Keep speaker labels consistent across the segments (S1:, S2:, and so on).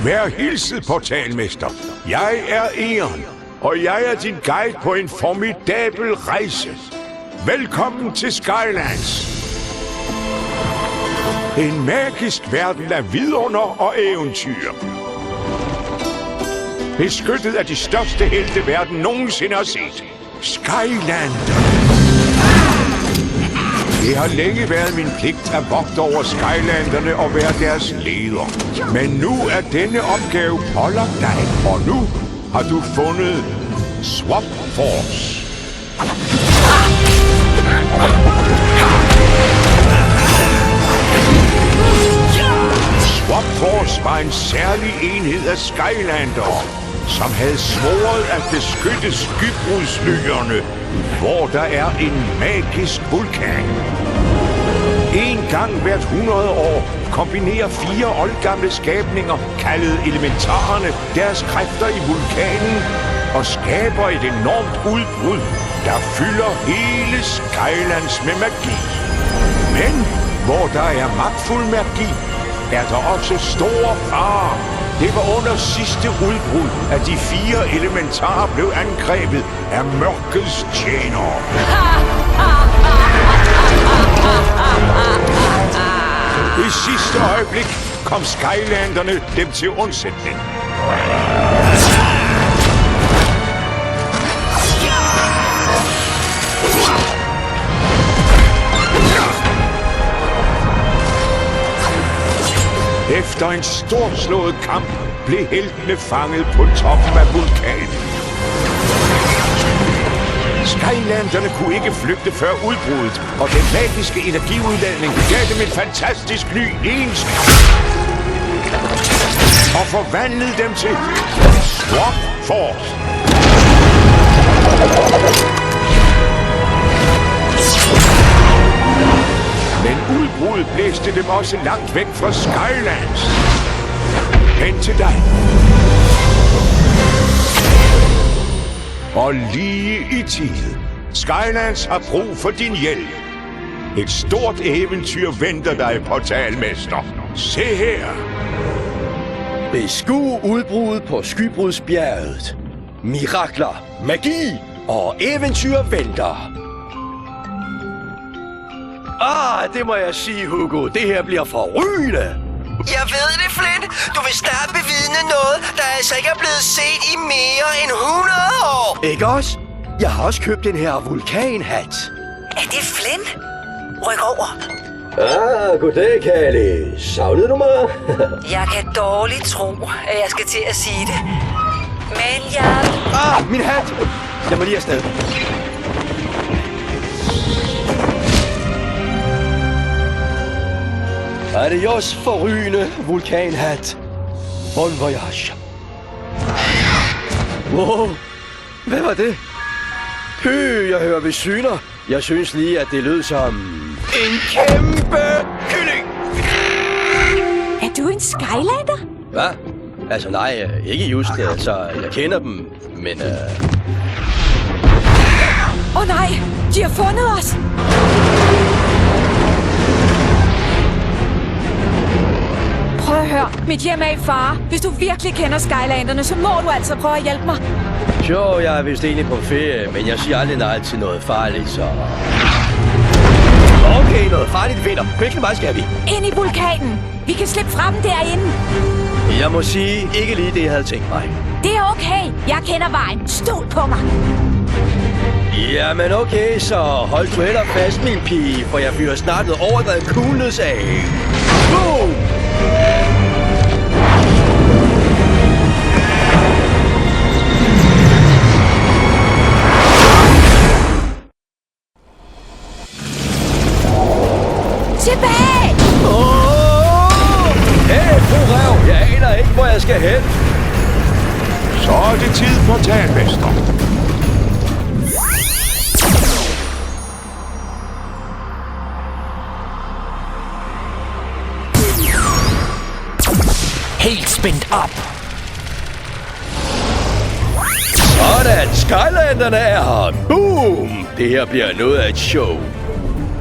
S1: Vær hilset, portalmester. Jeg er Eon, og jeg er din guide på en formidabel rejse. Velkommen til Skylands. En magisk verden af vidunder og eventyr. Beskyttet af de største helte verden nogensinde har set. Skylanderne. Det har længe været min pligt at vogte over Skylanderne og være deres leder. Men nu er denne opgave pålagt dig, og nu har du fundet Swap Force. Swap Force var en særlig enhed af Skylandere, som havde svoret at beskytte skybrudslyerne, hvor der er en magisk vulkan. En gang hvert 100 år kombinerer 4 oldgamle skabninger, kaldet elementarerne, deres kræfter i vulkanen og skaber et enormt udbrud, der fylder hele Skylands med magi. Men hvor der er magtfuld magi, er der også store farer. Det var under sidste udbrud, at de 4 elementarer blev angrebet af mørkets tjenere. I sidste øjeblik kom Skylanderne dem til undsætning. Efter en storslået kamp blev heltene fanget på toppen af vulkanen. Skylanderne kunne ikke flygte før udbruddet, og den magiske energiudladning gav dem en fantastisk ny egenskab og forvandlede dem til Swap Force. Men udbruddet blæste dem også langt væk fra Skylands. Hen til dig. Og lige i tide. Skylands har brug for din hjælp. Et stort eventyr venter dig, portalmester. Se her.
S2: Beskue udbruddet på Skybrudsbjerget. Mirakler, magi og eventyr venter. Det må jeg sige, Hugo. Det her bliver forrygende.
S3: Jeg ved det, Flint. Du vil snart bevidne noget, der altså ikke er blevet set i mere end 100 år.
S2: Ikke også? Jeg har også købt den her vulkanhat.
S3: Er det Flint? Ryk over.
S2: Goddag, Kali. Savnede du mig?
S3: Jeg kan dårligt tro, at jeg skal til at sige det. Men jeg...
S2: Min hat! Jeg må lige afsted. Adios, forrygende vulkanhat. Bon voyage. Wow, hvad var det? Jeg hører ved syner. Jeg synes lige, at det lød som en kæmpe kylling.
S4: Er du en Skylander?
S2: Hvad? Altså nej, ikke just. Altså, jeg kender dem, men...
S4: Nej, de har fundet os. Prøv at høre, mit hjem er i fare. Hvis du virkelig kender Skylanderne, så må du altså prøve at hjælpe mig.
S2: Jo, jeg er vist egentlig på ferie, men jeg siger aldrig nej til noget farligt, så... Okay, noget farligt vinder. Hvilken vej skal vi?
S4: Ind i vulkanen. Vi kan slippe fra dem derinde.
S2: Jeg må sige, ikke lige det, jeg havde tænkt mig.
S4: Det er okay. Jeg kender vejen. Stol på mig.
S2: Jamen okay, så hold du heller fast, min pige, for jeg fyrer snart noget overdrevet coolness af. Boom!
S4: Tilbage!
S2: Hey, fru Ræv, jeg aner ikke, hvor jeg skal hen.
S1: Så er det tid, portalmester.
S3: Helt spændt op.
S2: Sådan, Skylanderne er her. Boom! Det her bliver noget af et show.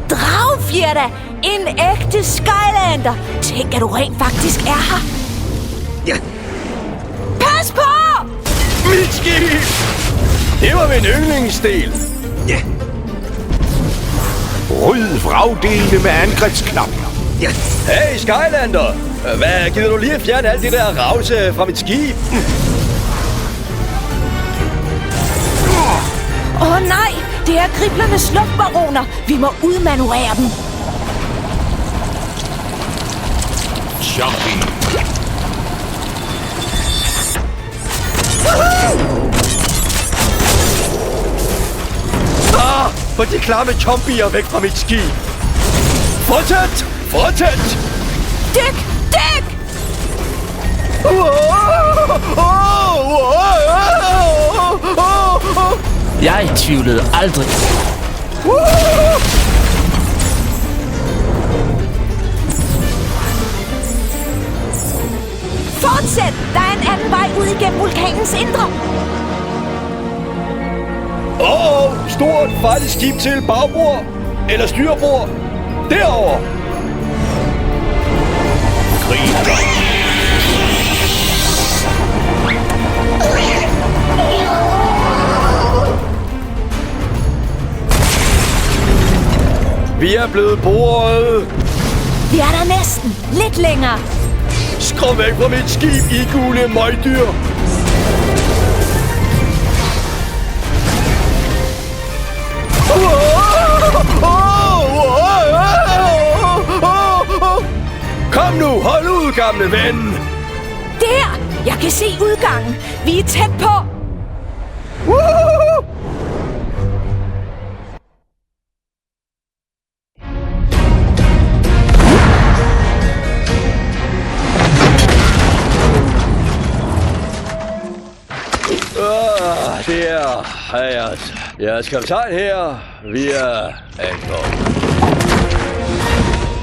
S4: Dragfjerda! En ægte Skylander! Tænk, at du rent faktisk er her. Pas på!
S2: Mit skib! Det var min yndlingsdel.
S3: Ja.
S1: Ryd vragdelene med angrebsknap.
S3: Ja.
S2: Hey, Skylander! Hvad gider du lige at fjerne alt det der ravse fra mit skib?
S4: Åh nej! Det er griblernes luftbaroner. Vi må udmanøvrere dem.
S1: Jumping.
S2: Få de klamme zombier væk fra mit skib. Fortsæt! Fortsæt!
S4: Dyk! Dyk!
S5: Jeg tvivlede aldrig.
S4: Fortsæt! Der er en anden vej ud igennem vulkanens indre.
S2: Stort farligt skib til bagbord eller styrbord. Derovre. Vi er blevet boret.
S4: Vi er der næsten. Lidt længere.
S2: Skrum væk fra mit skib, I gule møgdyr. Kom nu, hold ud, gamle ven.
S4: Der! Jeg kan se udgangen. Vi er tæt på.
S2: Der er jeres kaptajn her. Vi er ankommet.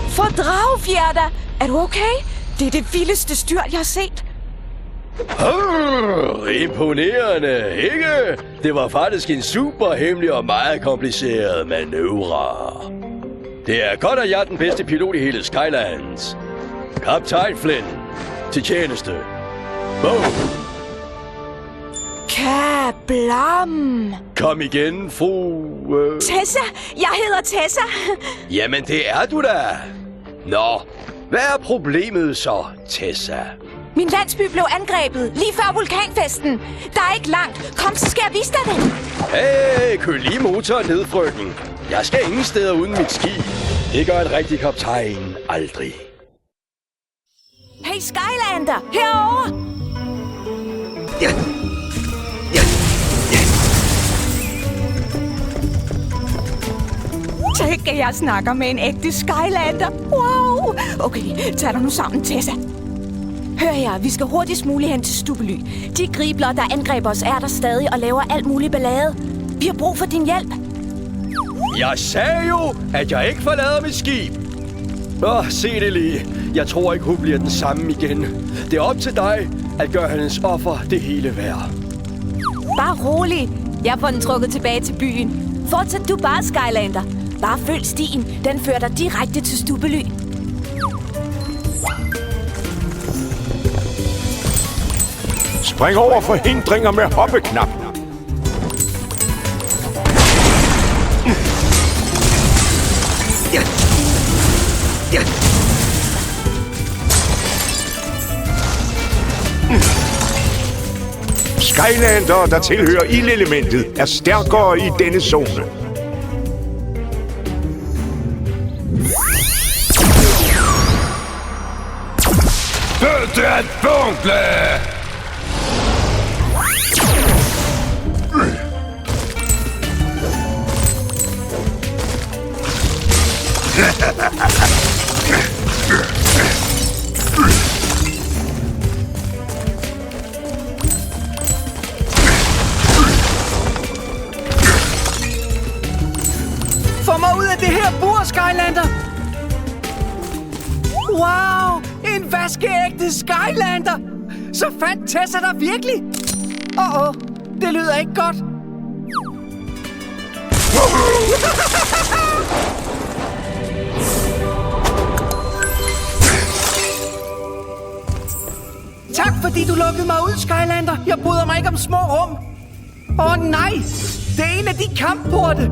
S4: Fordragfjerder! Er du okay? Det er det vildeste styrt, jeg har set.
S2: Imponerende, ikke? Det var faktisk en super hemmelig og meget kompliceret manøvre. Det er godt, at jeg er den bedste pilot i hele Skylands. Kaptajn Flynn, til tjeneste. Boom!
S4: Kablam!
S2: Kom igen, fru...
S4: Tessa! Jeg hedder Tessa!
S2: Jamen, det er du da. Nå, hvad er problemet så, Tessa?
S4: Min landsby blev angrebet lige før vulkanfesten. Der er ikke langt. Kom, så skal jeg vise dig det.
S2: Hey, kør lige motoren ned, frøken. Jeg skal ingen steder uden mit skib. Det gør en rigtig kaptajn aldrig.
S4: Hey, Skylander! Herovre!
S3: Ja. Ja. Ja.
S4: Tænk, at jeg snakker med en ægte Skylander. Wow! Okay, tag dig nu sammen, Tessa. Hør her, vi skal hurtigst muligt hen til Stubely. De gribler, der angreber os, er der stadig og laver alt muligt ballade. Vi har brug for din hjælp.
S2: Jeg sagde jo, at jeg ikke forlader mit skib. Se det lige. Jeg tror ikke, hun bliver den samme igen. Det er op til dig at gøre hendes offer det hele værd.
S4: Bare rolig. Jeg får den trukket tilbage til byen. Fortsæt du bare, Skylander. Bare følg stien. Den fører dig direkte til Stubely.
S1: Spring over forhindringer med hoppeknap.
S3: Ja. Ja.
S1: Skylander, der tilhører ildelementet, er stærkere i denne zone.
S2: Det er et bungle!
S6: Få mig ud af det her bur, Skylander! Wow! En vaskeægte Skylander! Så fandt Tessa dig virkelig? Det lyder ikke godt. Tak fordi du lukket mig ud, Skylander. Jeg bryder mig ikke om små rum. Nej, det er en af de kampporte.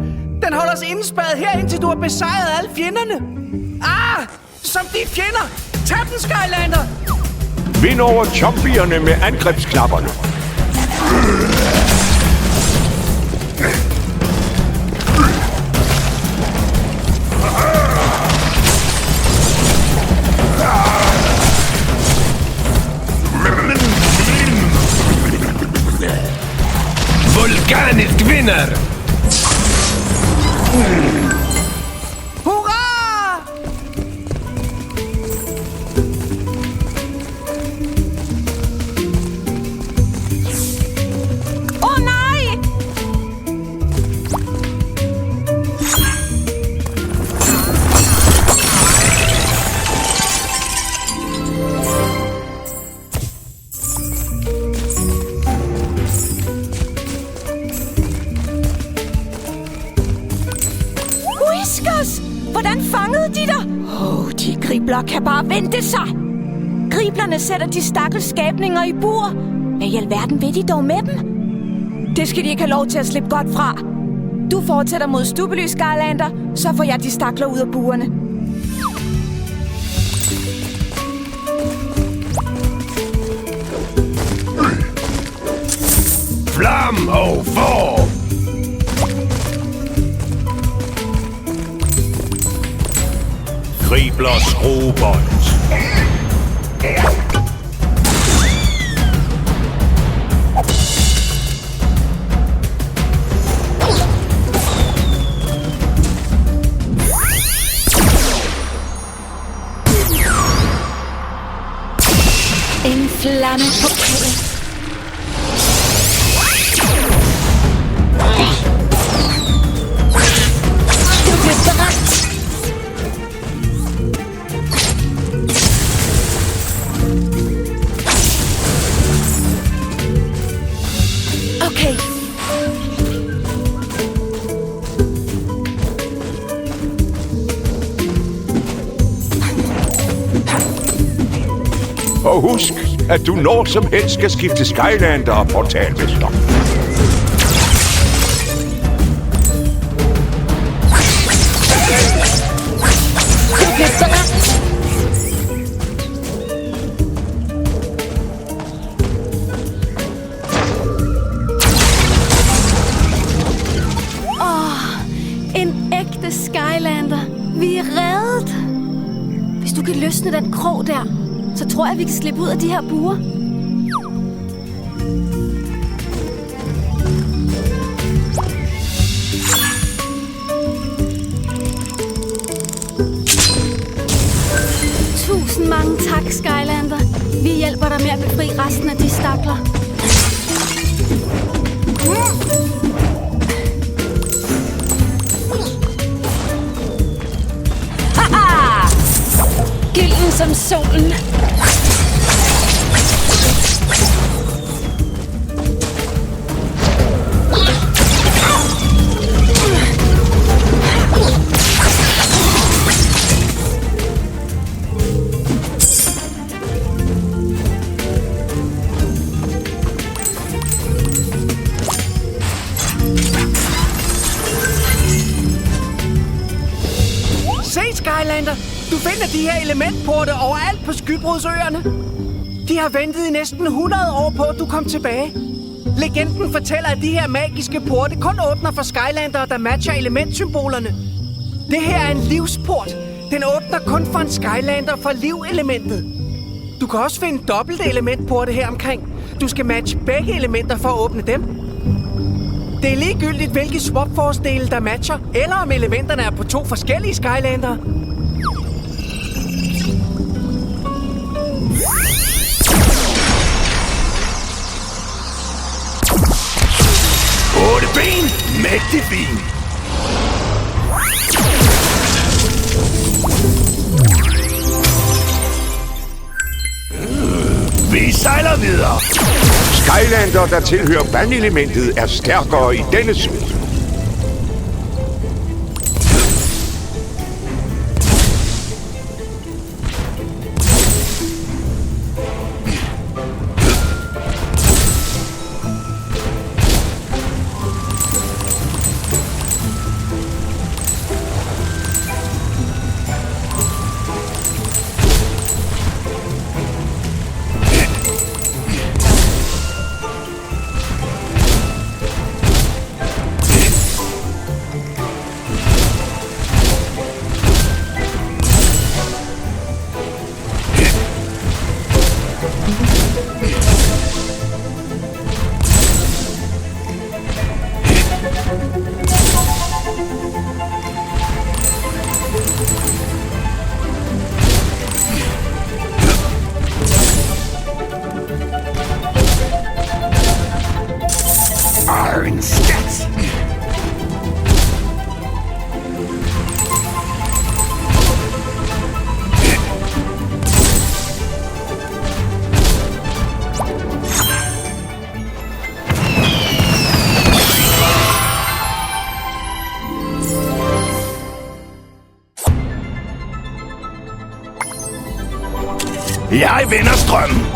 S6: Den holder os indespærret her, indtil du har besejret alle fjenderne. Som de fjender. Tag den, Skylander.
S1: Vind over chompierne med angrebsknapperne.
S7: Vulkanisk vinder!
S6: Hurra!
S4: Nej! Whiskers! Hvordan fangede de dig? De gribler kan bare vente sig. Griblerne sætter de stakkels skabninger i bur. Hvad i alverden vil de dog med dem? Det skal de ikke have lov til at slippe godt fra. Du fortsætter mod Stubely, Skylander, så får jeg de stakler ud af burene.
S7: Flam og for!
S1: Griblers robot.
S4: En flamme på kagen. Du bliver brændt. Okay.
S1: Og husk, at du når som helst skal skifte Skylander og portalmester.
S8: En ægte Skylander. Vi er reddet. Hvis du kan løsne den krog der, så tror jeg, vi kan slippe ud af de her buer. Tusind mange tak, Skylander. Vi hjælper dig med at befri resten af de stakler.
S4: Haha! Gylden som solen.
S6: Se, Skylander! Du finder de her elementporte overalt på Skybrudsøerne. De har ventet i næsten 100 år på, at du kom tilbage. Legenden fortæller, at de her magiske porte kun åbner for Skylander, der matcher elementsymbolerne. Det her er en livsport. Den åbner kun for en Skylander fra livelementet. Du kan også finde dobbelte elementporte her omkring. Du skal matche begge elementer for at åbne dem. Det er ligegyldigt, hvilke swap-force-dele der matcher, eller om elementerne er på 2 forskellige Skylander.
S7: Otte ben, mægtig fin. Vi sejler videre.
S1: Skylander, der tilhører vandelementet, er stærkere i denne sving.
S7: Jeg vender strømmen.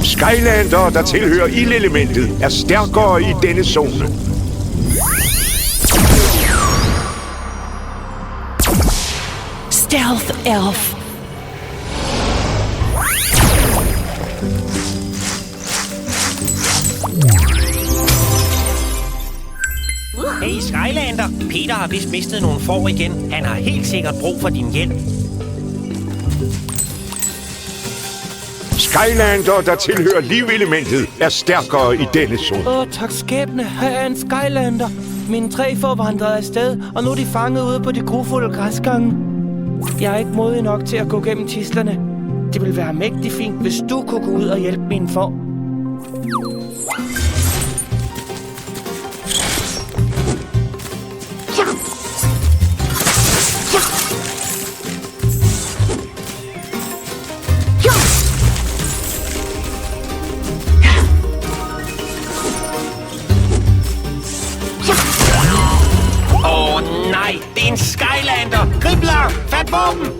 S1: Skylander, der tilhører ildelementet, er stærkere i denne zone.
S4: Stealth Elf.
S9: Hey Skylander, Peter har vist mistet nogle får igen. Han har helt sikkert brug for din hjælp.
S1: Skylander, der tilhører livelementet, er stærkere i denne zone.
S10: Tak skæbne, her er en Skylander. Mine 3 får vandret afsted, og nu er de fanget ude på de grufulde græsgange. Jeg er ikke modig nok til at gå gennem tislerne. Det ville være mægtig fint, hvis du kunne gå ud og hjælpe mine får.
S9: Nej, det er en Skylander! Gribler, fat våben!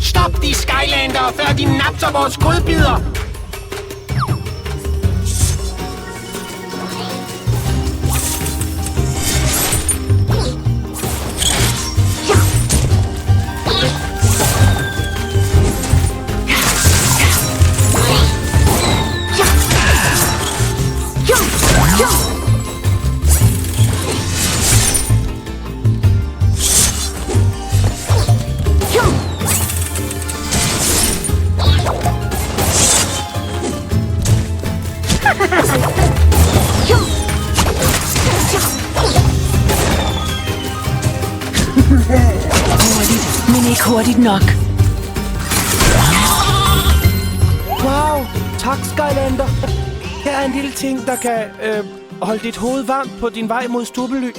S9: Stop de Skylander, før de napser vores godbidder!
S4: Men ikke hurtigt nok.
S10: Wow, tak Skylander. Her er en lille ting, der kan holde dit hoved varmt på din vej mod Stubely.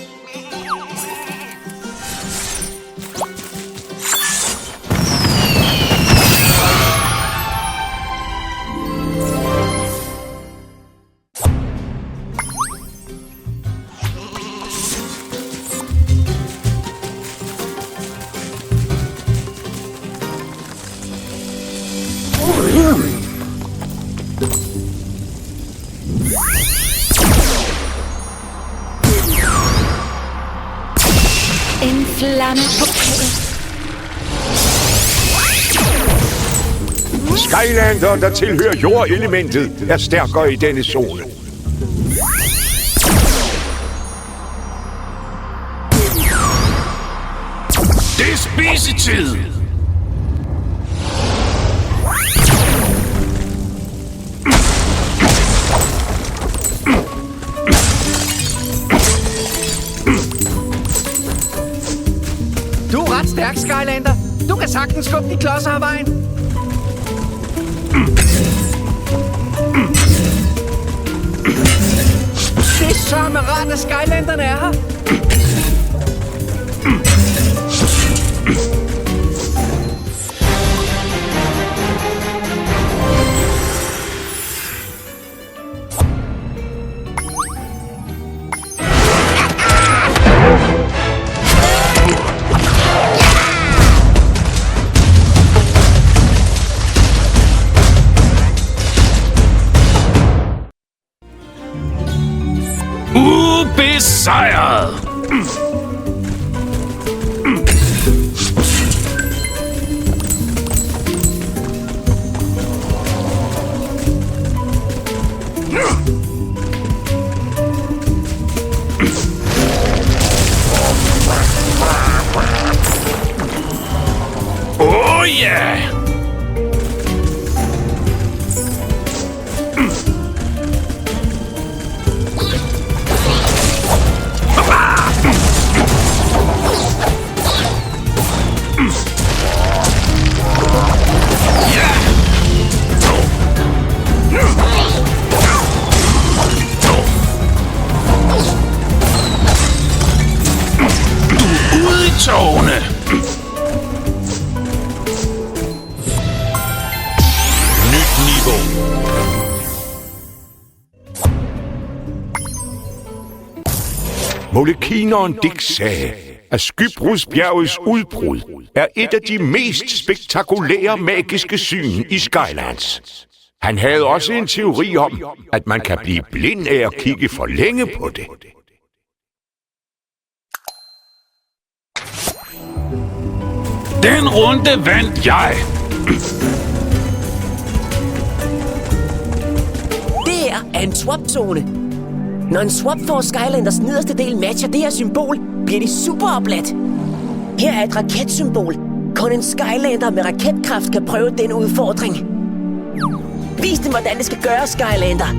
S4: En flamme på pælen.
S1: Skylander, der tilhører jordelementet, er stærkere i denne zone.
S7: Det er spisetid.
S6: Du er ret stærk, Skylander. Du kan sagtens skubbe de klodser af vejen. Det er sørme rart, at Skylanderne er her.
S7: Ubesejret! Oh yeah!
S1: Molekineren Dick sagde, at Skybrudsbjergets udbrud er et af de mest spektakulære magiske syn i Skylands. Han havde også en teori om, at man kan blive blind af at kigge for længe på det.
S7: Den runde vandt jeg.
S11: Det her er en swap-zone. Når en swap får Skylanders nederste del matcher det her symbol, bliver de superopladt. Her er et raketsymbol. Kun en Skylander med raketkraft kan prøve den udfordring. Vis dem, hvordan det skal gøres, Skylander.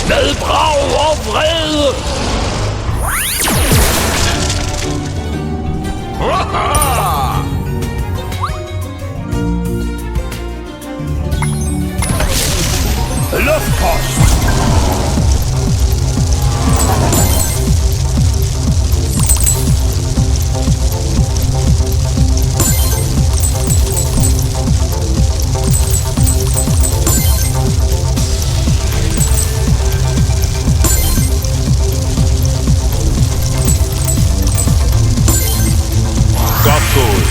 S2: Med brag og vrede! Luftpost!
S1: Godt gået.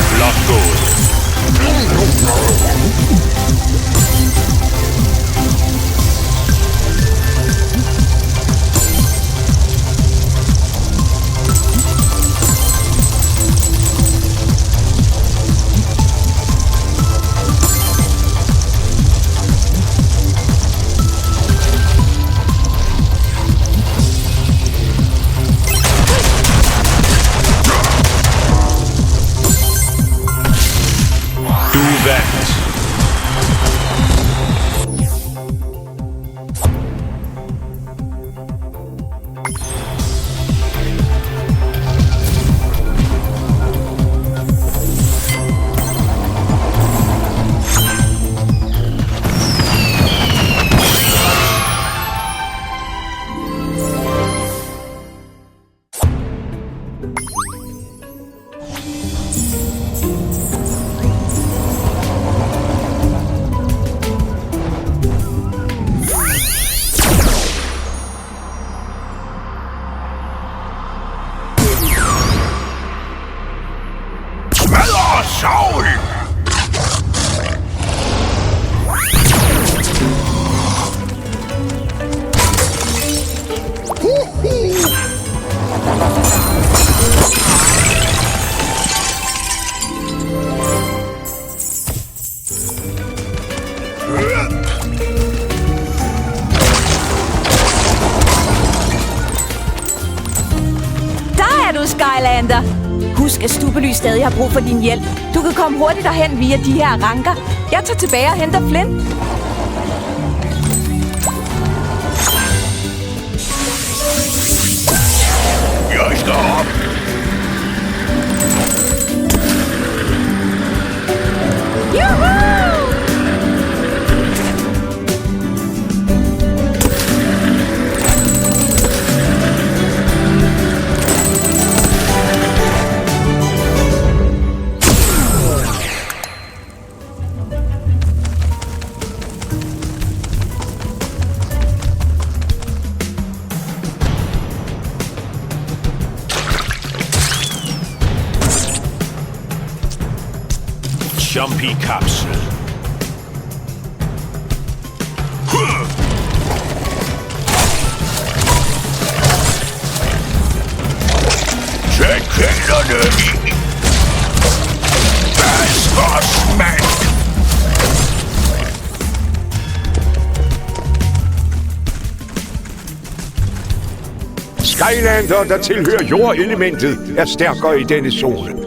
S1: Flot gået. Du vandt. Smadre Saul!
S4: Der er du, Skylander. Husk, at Stubely stadig har brug for din hjælp. Du kan komme hurtigt derhen via de her ranker. Jeg tager tilbage og henter Flint.
S1: Jeg skal op.
S7: Jumpy-kapsel.
S1: Tag kælderne i. Baskersmand. Skylander, der tilhører jordelementet, er stærkere i denne zone.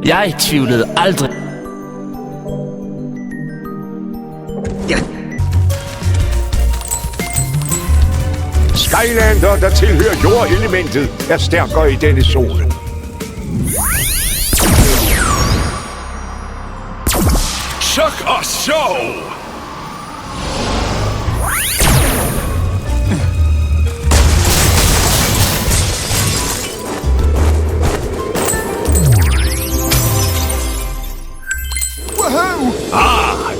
S5: Jeg tvivlede aldrig.
S1: Skylander, der tilhører jordelementet, er stærkere i denne zone.
S7: Chok og sjov!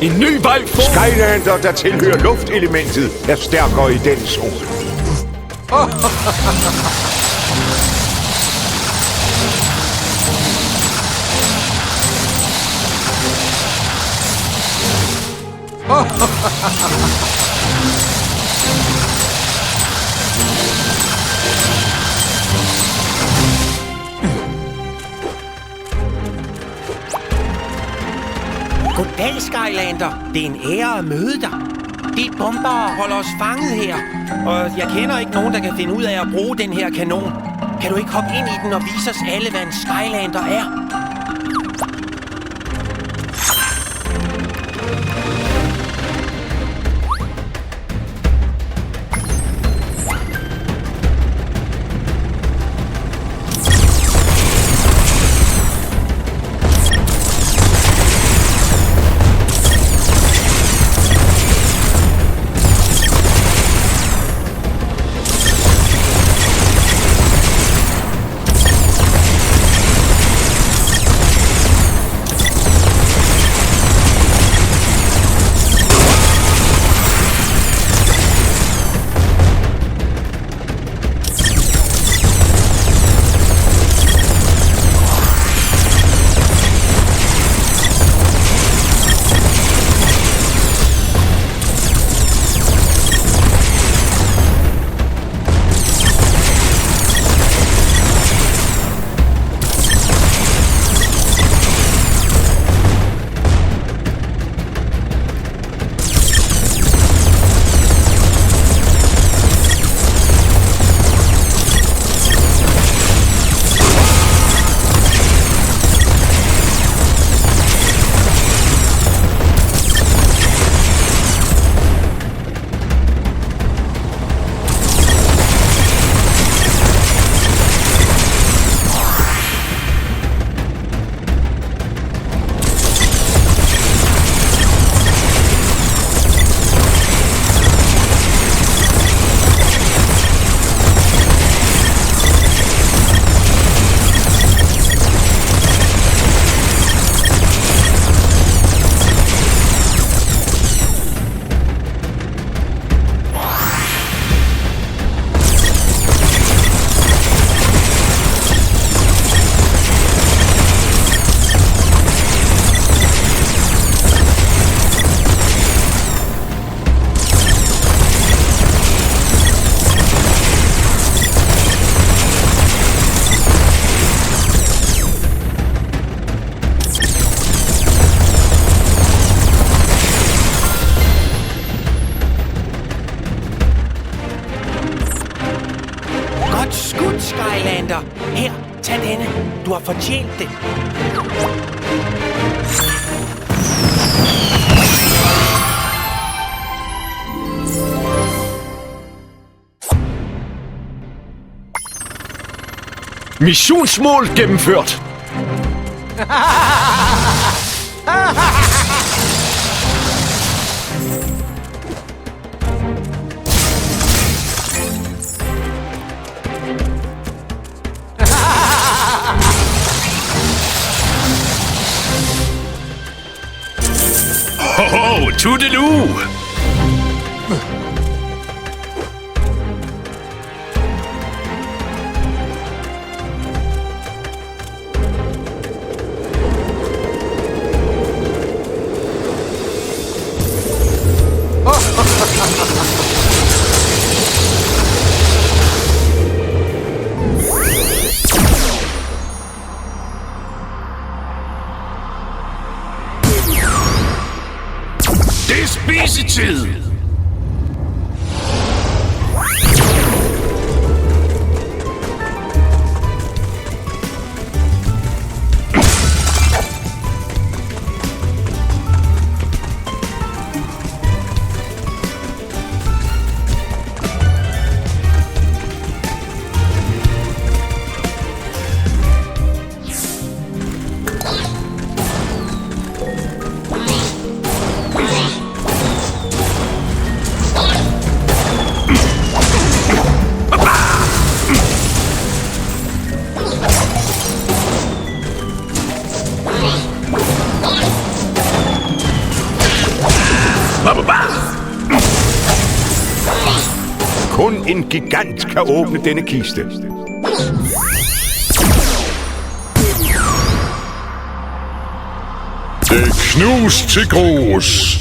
S7: En ny vej for...
S1: Skylander, der tilhører luftelementet, er stærkere i denne zone.
S9: Goddag, Skylander. Det er en ære at møde dig. De bomber holder os fanget her, og jeg kender ikke nogen, der kan finde ud af at bruge den her kanon. Kan du ikke hoppe ind i den og vise os alle, hvad en Skylander er? Skylander. Her, tag denne. Du har fortjent det.
S7: Missionsmål gennemført. Toodaloo! Det er spisetid!
S1: Kun en gigant kan åbne denne kiste.
S7: Det er knust til grus.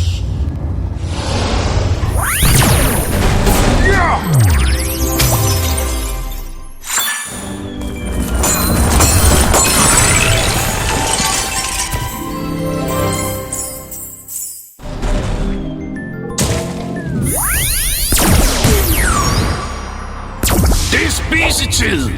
S7: Det er spisetid!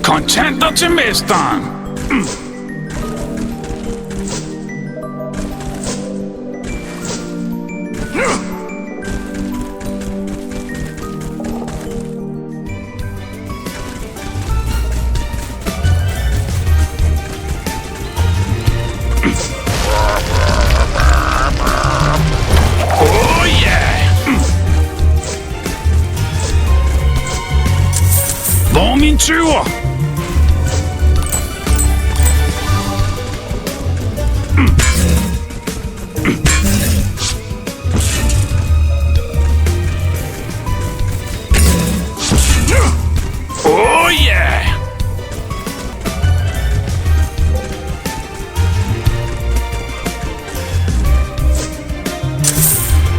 S7: Kontanter til mesteren! Oh yeah! Hvor er min tyver? Oh yeah!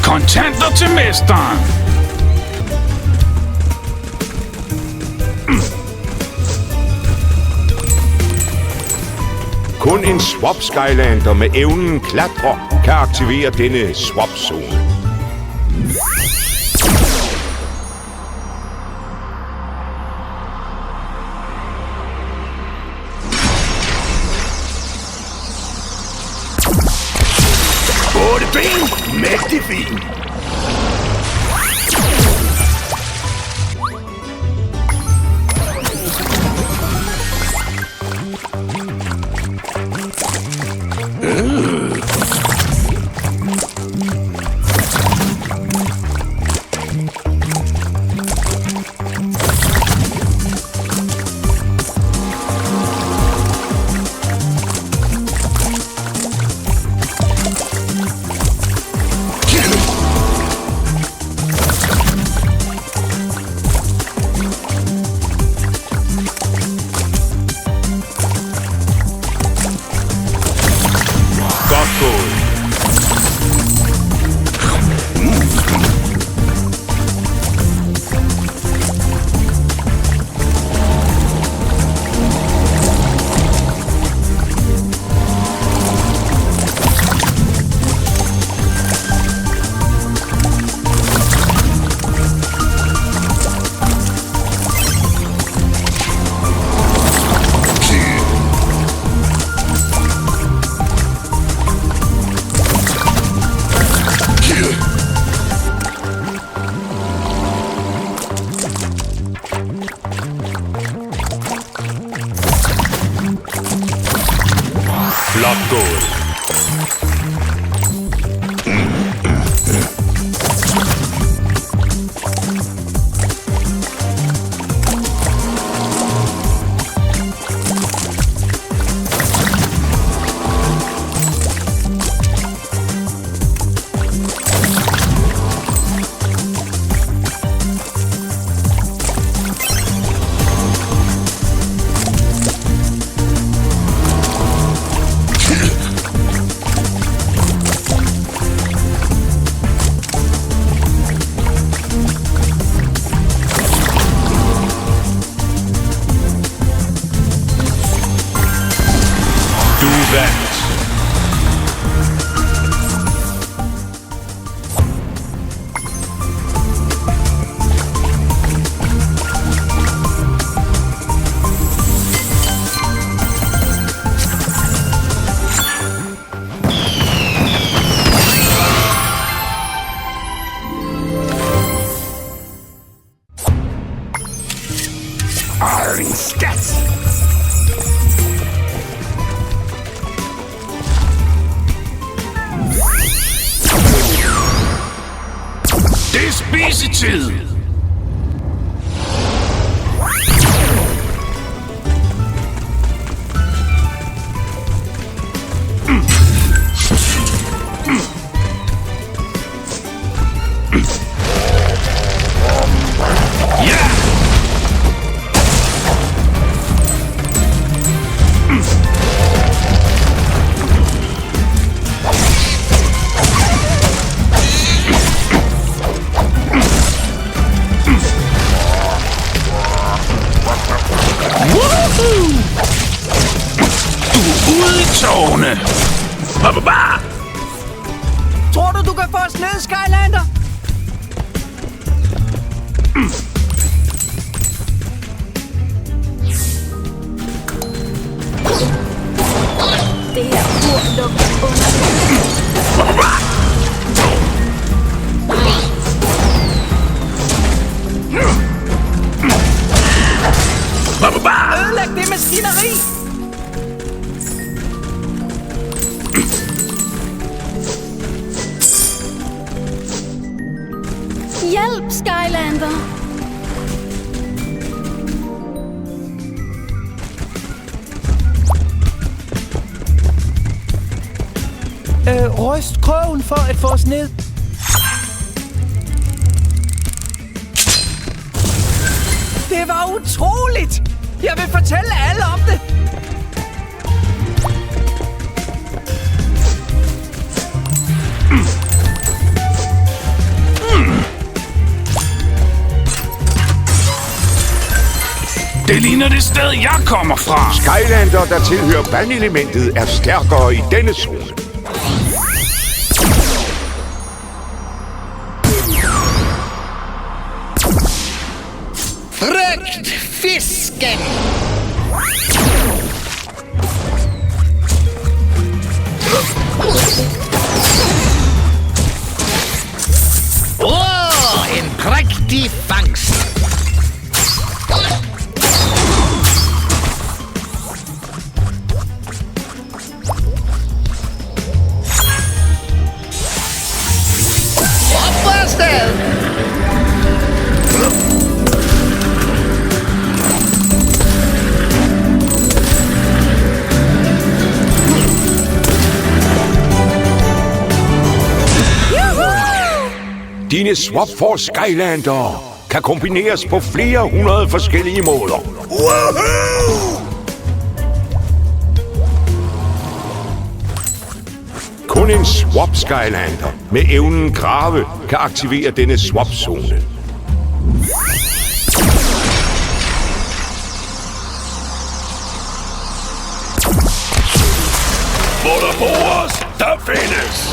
S7: Kontanter til mesteren!
S1: Kun en Swap Skylander med evnen klatre kan aktivere denne swap-zone.
S7: Otte ben! Mægtig fin! En skat! Det er spisetid! Tårne!
S6: Tror du kan få os ned, Skylander?
S8: Det her burde lugte underligt.
S6: Ødelæg det maskineri!
S8: Hjælp, Skylander!
S10: Ryst krogen for at få os ned.
S6: Det var utroligt! Jeg vil fortælle alle om det!
S7: Det ligner det sted, jeg kommer fra.
S1: Skylander, der tilhører vandelementet, er stærkere i denne zone.
S3: Frygt fisken! En prægtig fangst! Op afsted!
S1: Dine Swap Force Skylander kan kombineres på flere hundrede forskellige måder. Woohoo! Kun en Swap Skylander med evnen Grave kan aktivere denne swap-zone.
S7: Hvor der bores, der findes.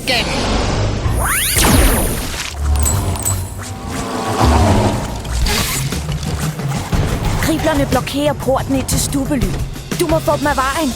S12: masken!
S4: Kriblerne blokerer porten ind til Stubely. Du må få dem af vejen.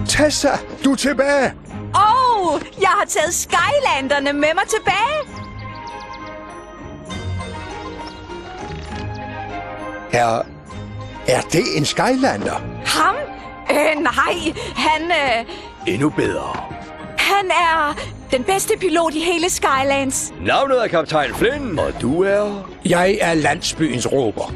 S1: Tessa, du er tilbage!
S4: Jeg har taget Skylanderne med mig tilbage!
S1: Er det en Skylander?
S4: Ham? Nej, han...
S2: Endnu bedre.
S4: Han er den bedste pilot i hele Skylands.
S2: Navnet er kaptajn Flynn, og du er...
S1: Jeg er landsbyens råber.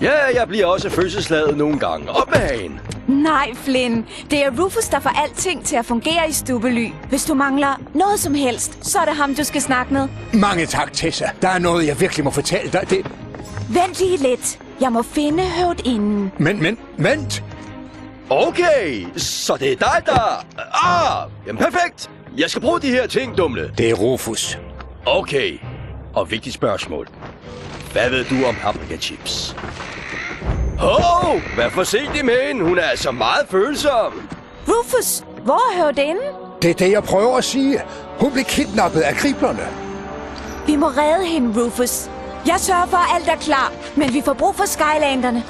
S2: Ja, jeg bliver også fødselsladet nogle gange. Op med hagen!
S4: Nej, Flynn. Det er Rufus, der får alting til at fungere i Stubely. Hvis du mangler noget som helst, så er det ham, du skal snakke med.
S1: Mange tak, Tessa. Der er noget, jeg virkelig må fortælle dig.
S4: Vent lige lidt. Jeg må finde høvdinden.
S1: Men, vent!
S2: Okay, så det er dig, der... Jamen perfekt! Jeg skal bruge de her ting, Dumle.
S1: Det er Rufus.
S2: Okay, og vigtigt spørgsmål. Hvad ved du om paprika-chips? Vær forsigtig med hende. Hun er altså meget følsom.
S4: Rufus, hvor er høvdinden?
S1: Det er det, jeg prøver at sige. Hun blev kidnappet af kriblerne.
S4: Vi må redde hende, Rufus. Jeg sørger for, at alt er klar, men vi får brug for Skylanderne.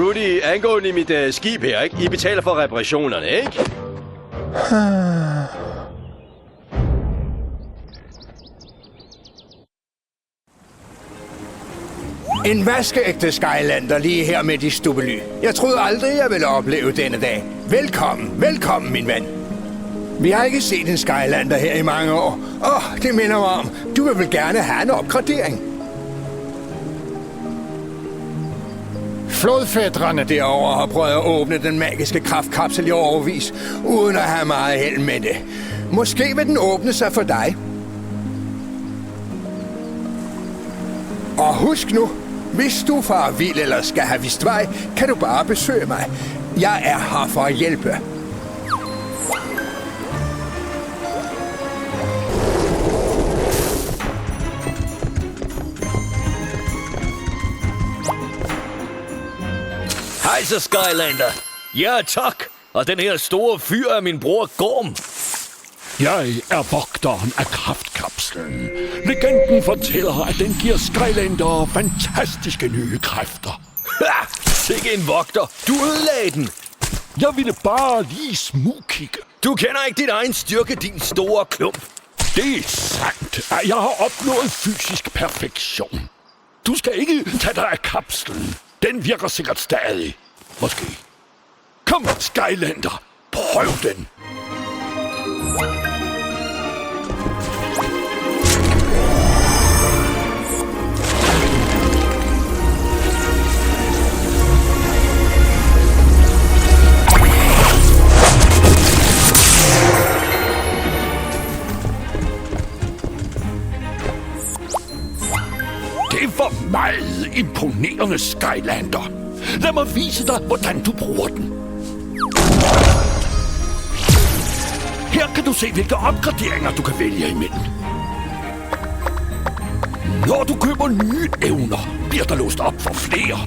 S2: Rudy, angående mit skib her, ikke? I betaler for reparationerne, ikke?
S1: En vaskeægte Skylander lige her midt i Stubely. Jeg troede aldrig, jeg ville opleve denne dag. Velkommen, min ven. Vi har ikke set en Skylander her i mange år. Det minder mig om, du vil vel gerne have en opgradering. Flodfædrene derovre har prøvet at åbne den magiske kraftkapsel i overvis, uden at have meget held med det. Måske vil den åbne sig for dig. Og husk nu, hvis du farer vild eller skal have vist vej, kan du bare besøge mig. Jeg er her for at hjælpe.
S13: Hej så, Skylander. Ja, tak. Og den her store fyr er min bror Gorm.
S7: Jeg er vogteren af kraftkapslen. Legenden fortæller, at den giver Skylander fantastiske nye kræfter.
S13: Ha! Sikke en vogter. Du ødelagde den.
S7: Jeg ville bare lige smugkigge.
S13: Du kender ikke din egen styrke, din store klump.
S7: Det er sandt, at jeg har opnået fysisk perfektion. Du skal ikke tage dig af kapslen. Den virker sikkert stadig. Måske. Kom, Skylander. Prøv den. Det var meget imponerende, Skylander. Lad mig vise dig, hvordan du bruger den. Her kan du se, hvilke opgraderinger du kan vælge imellem. Når du køber nye evner, bliver der låst op for flere.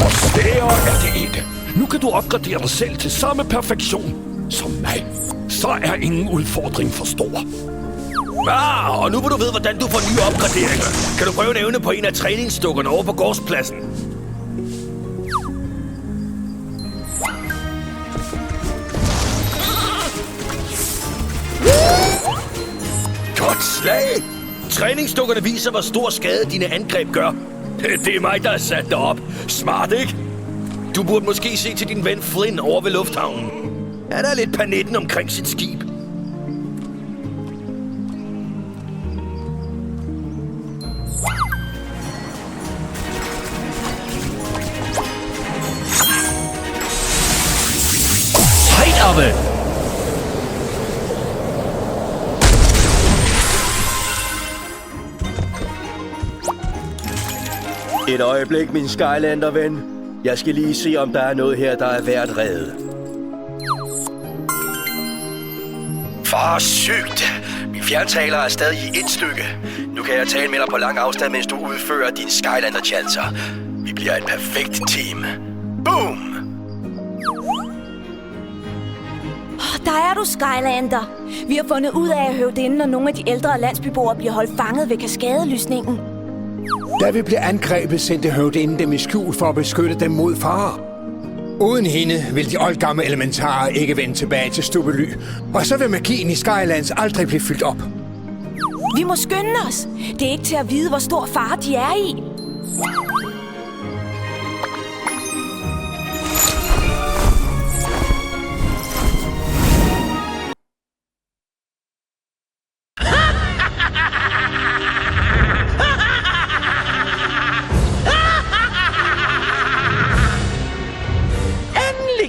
S7: Og sværere er det ikke. Nu kan du opgradere dig selv til samme perfektion som mig. Så er ingen udfordring for stor.
S13: Og nu vil du vide, hvordan du får nye opgraderinger. Kan du prøve en evne på en af træningsdukkerne over på gårdspladsen? Godt slag! Træningsdukkerne viser, hvor stor skade dine angreb gør. Det er mig, der har sat dig op. Smart, ikke? Du burde måske se til din ven Flynn over ved lufthavnen. Han er lidt panetten omkring sit skib.
S5: Højt oppe!
S2: Et øjeblik, min Skylander-ven. Jeg skal lige se, om der er noget her, der er værd at redde. For sygt! Min fjerntaler er stadig i et stykke. Nu kan jeg tale med dig på lang afstand, mens du udfører dine Skylander-chancer. Vi bliver et perfekt team. Boom!
S4: Der er du, Skylander. Vi har fundet ud af, at høvdinden og nogle af de ældre landsbyboere bliver holdt fanget ved kaskadelysningen.
S12: Da vi blev angrebet, sendte høvdinden dem i skjul for at beskytte dem mod fare. Uden hende vil de oldgamle elementarer ikke vende tilbage til Stubely, og så vil magien i Skylands aldrig blive fyldt op.
S4: Vi må skynde os. Det er ikke til at vide, hvor stor fare de er i.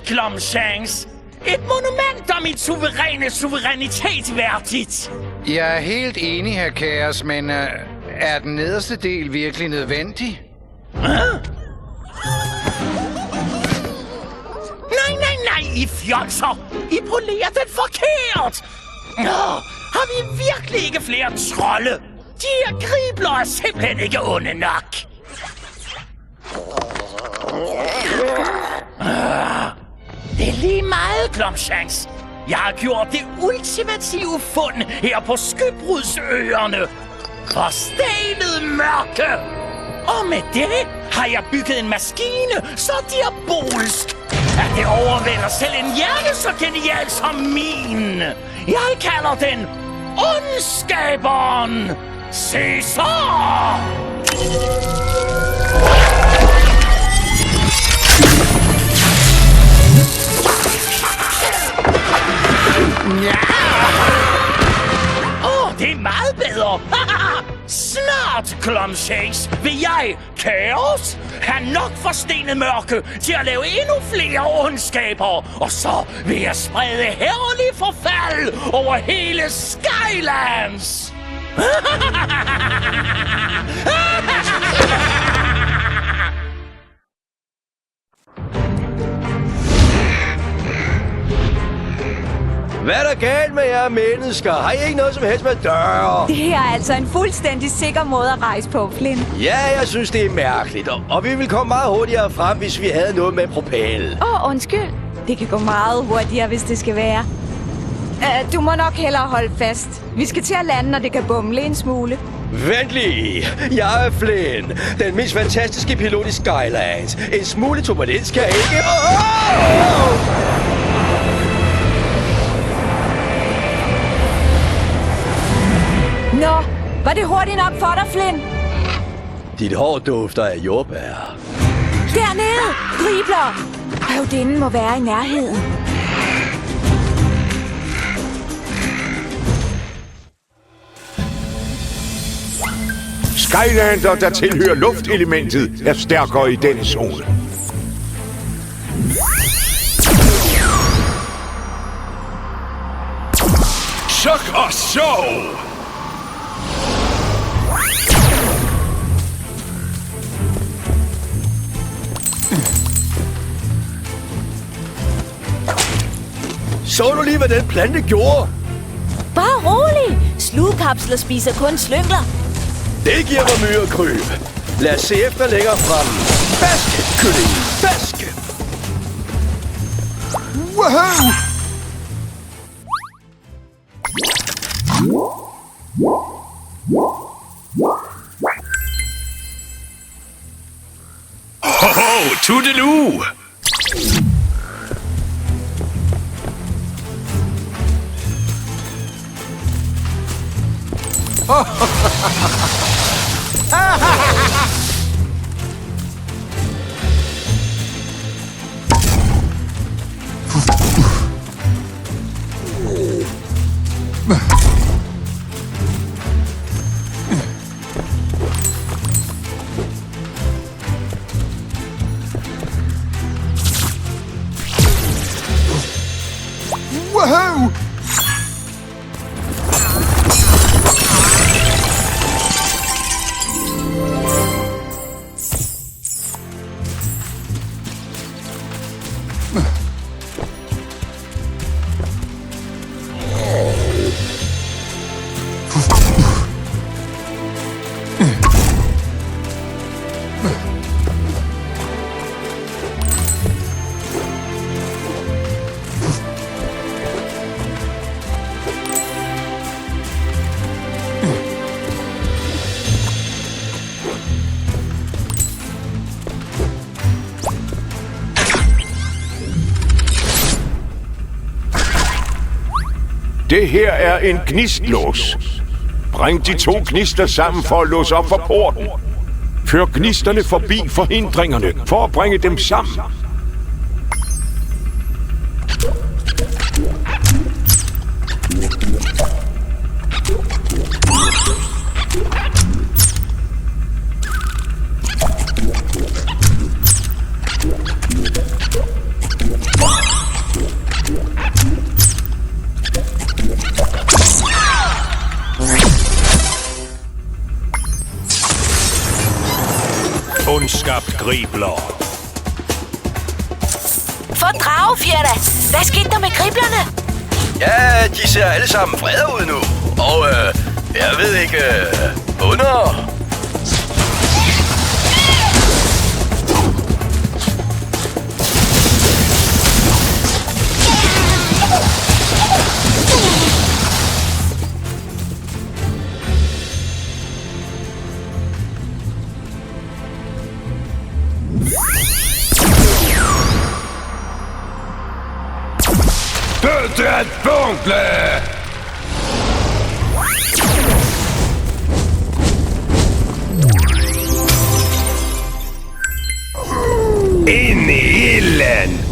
S14: Glomshanks. Et monument om mit suveræne suverænitet værdigt.
S15: Jeg er helt enig, herr Kaos, men er den nederste del virkelig nødvendig?
S14: Nej, I fjolser. I polerer den forkert. Har vi virkelig ikke flere trolde? De her gribler er simpelthen ikke onde nok. Det er lige meget, Glomshanks. Jeg har gjort det ultimative fund her på Skybrudsøerne. Forstenet mørke. Og med det har jeg bygget en maskine så diabolsk, at det overvælder selv en hjerne så genial som min. Jeg kalder den Ondskaberen. Se så! Ja! Det er meget bedre. Snart, Glomshanks, vil jeg, Kaos, have nok forstenet mørke til at lave endnu flere ondskaber. Og så vil jeg sprede herlig forfald over hele Skylands.
S2: Hvad er der galt med jer mennesker? Har I ikke noget som helst med døre?
S4: Det her er altså en fuldstændig sikker måde at rejse på, Flynn.
S2: Ja, jeg synes, det er mærkeligt. Og vi ville komme meget hurtigere frem, hvis vi havde noget med propel.
S4: Undskyld. Det kan gå meget hurtigere, hvis det skal være. Du må nok hellere holde fast. Vi skal til at lande, og det kan bumle en smule.
S2: Vent lige. Jeg er Flynn, den mest fantastiske pilot i Skylands. En smule turbulens skal ikke...
S4: Nå, var det hurtigt nok for dig, Flynn?
S2: Dit hår dufter af jordbær.
S4: Dernede! Gribler! Høvdinden må være i nærheden.
S1: Skylander, der tilhører luftelementet, er stærkere i denne zone.
S7: Suk og sov!
S2: Så du lige, hvad den plante gjorde?
S4: Bare rolig. Slugkapsler spiser kun slyngler.
S2: Det giver mig mye at krybe. Lad os se efter længere frem. Baske, kylling! Baske!
S12: Wow!
S7: Ho, toodaloo!
S12: Woohoo!
S1: Det her er en gnistlås. Bring de 2 gnister sammen for at låse op for porten. Før gnisterne forbi forhindringerne for at bringe dem sammen.
S13: Ondskabt gribler.
S4: For dragefjerda! Hvad skete der med griblerne?
S2: Ja, de ser alle sammen vrede ud nu. Og jeg ved ikke, under...
S7: Død bungle!
S1: Ind i ilden!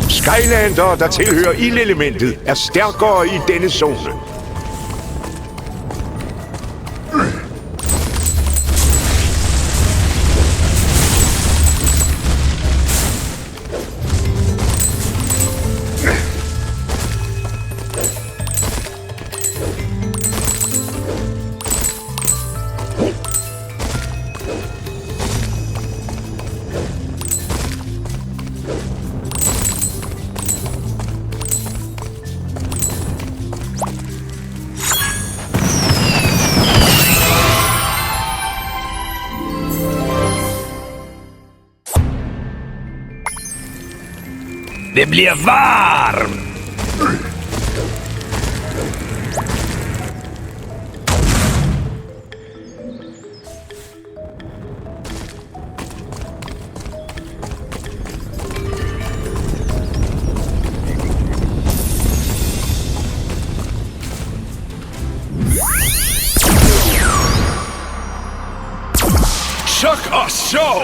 S1: Skylander, der tilhører ildelementet, er stærkere i denne zone.
S13: Det bliver varmt!
S7: Suk og sov!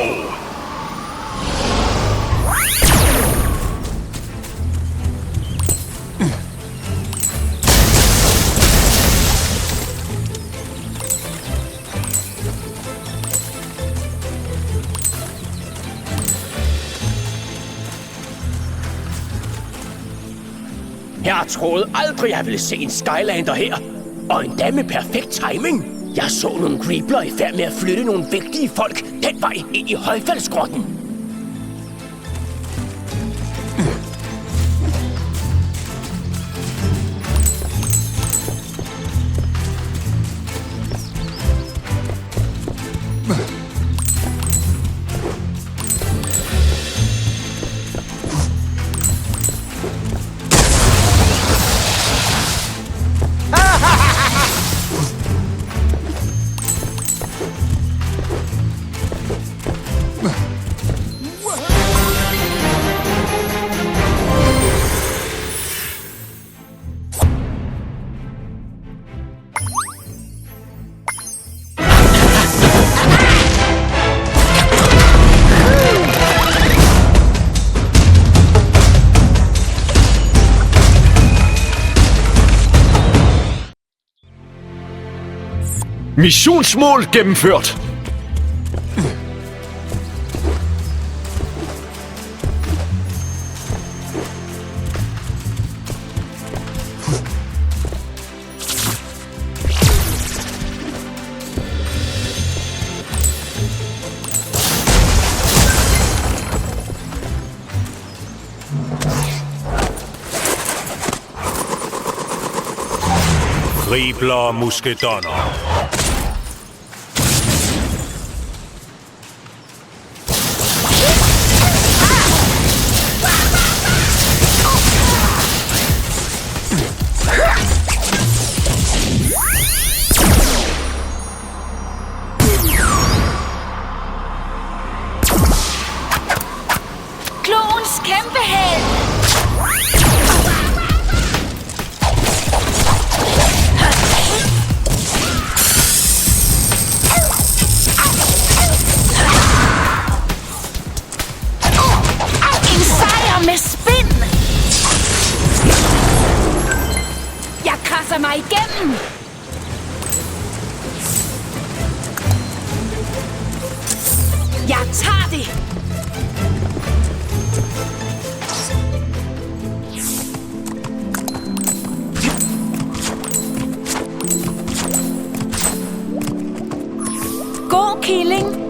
S11: Jeg troede aldrig, jeg ville se en Skylander her. Og endda med perfekt timing. Jeg så nogle Greebler i færd med at flytte nogle vigtige folk den vej ind i højfaldsgrotten.
S7: Missionsmål gennemført.
S1: Greebler muskedonner.
S4: Kloens kæmpeheld! En sejr med spin! Jeg krasser mig igennem! Jeg tager det! God killing!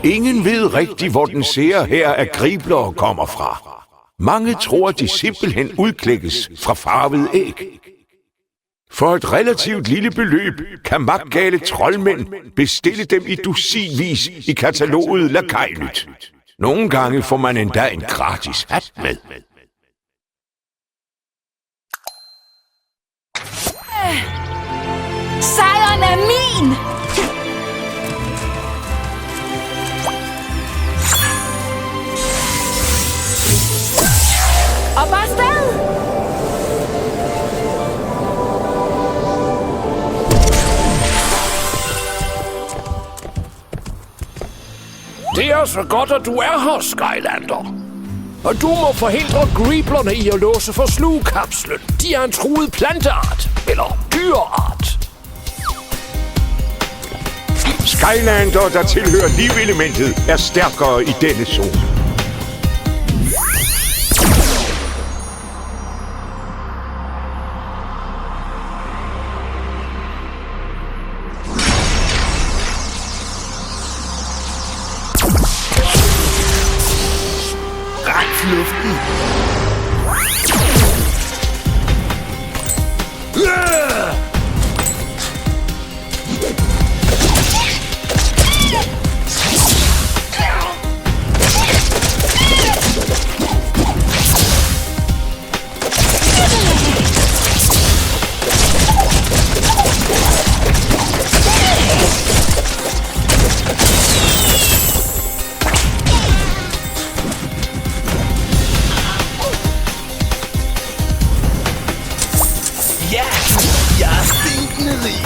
S1: Ingen ved rigtigt, hvor den sære her af Greebler kommer fra. Mange tror, de simpelthen udklækkes fra farvede æg. For et relativt lille beløb kan magtgale troldmænd bestille dem i dusinvis i kataloget Lakajnyt. Nogle gange får man endda en gratis hat med.
S4: Sejren er min! Op afsted!
S7: Det er så godt, at du er her, Skylander. Og du må forhindre Greeblerne i at låse for slugkapslen. De er en truet planteart, eller dyreart.
S1: Skylander, der tilhører livelementet, er stærkere i denne zone.
S13: Luften.
S14: Ja, jeg er stinkende rig.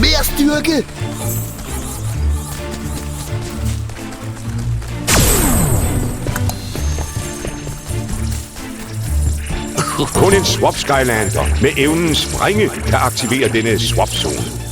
S13: Mere styrke!
S1: Kun en Swap Skylander med evnen Sprænge kan aktivere denne swap-zone.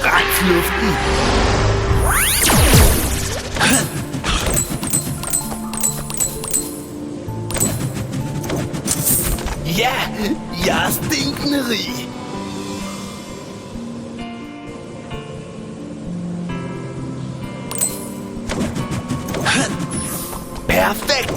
S13: Rens luften. Ja, jeg er stinkende rig. Perfekt.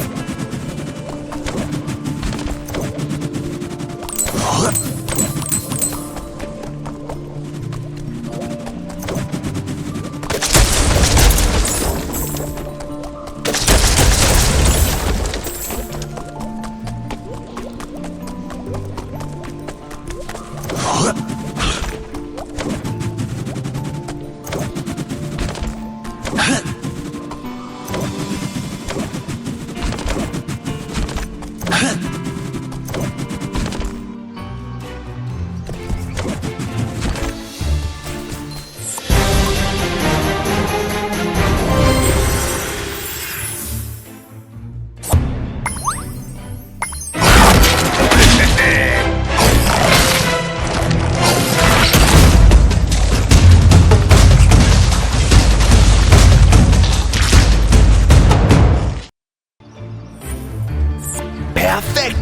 S13: Perfekt!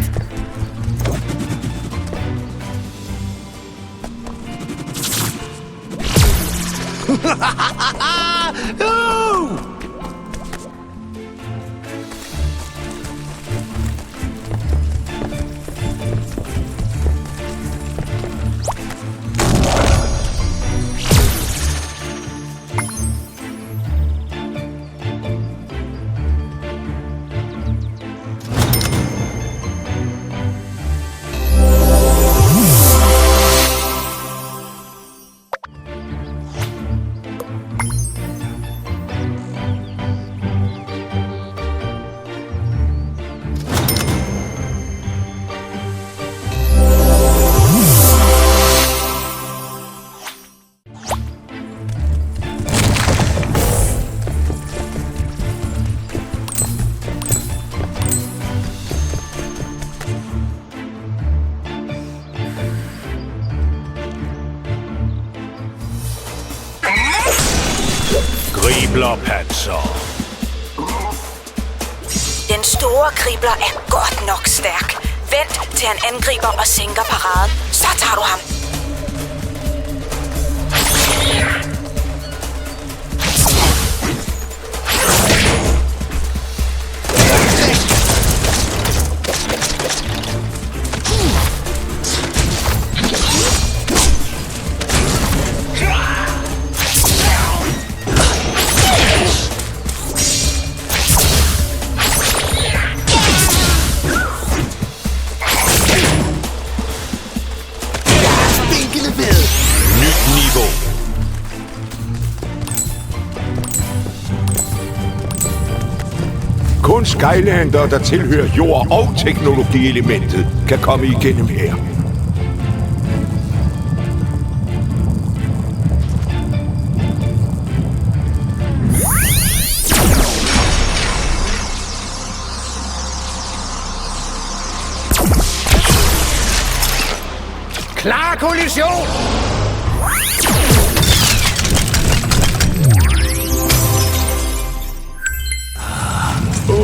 S1: Griblerpanser.
S4: Den store kribler er godt nok stærk. Vent til han angriber og sænker paraden. Så tager du ham.
S1: Kun Skylander, der tilhører jord- og teknologielementet, kan komme igennem her.
S6: Klar kollision!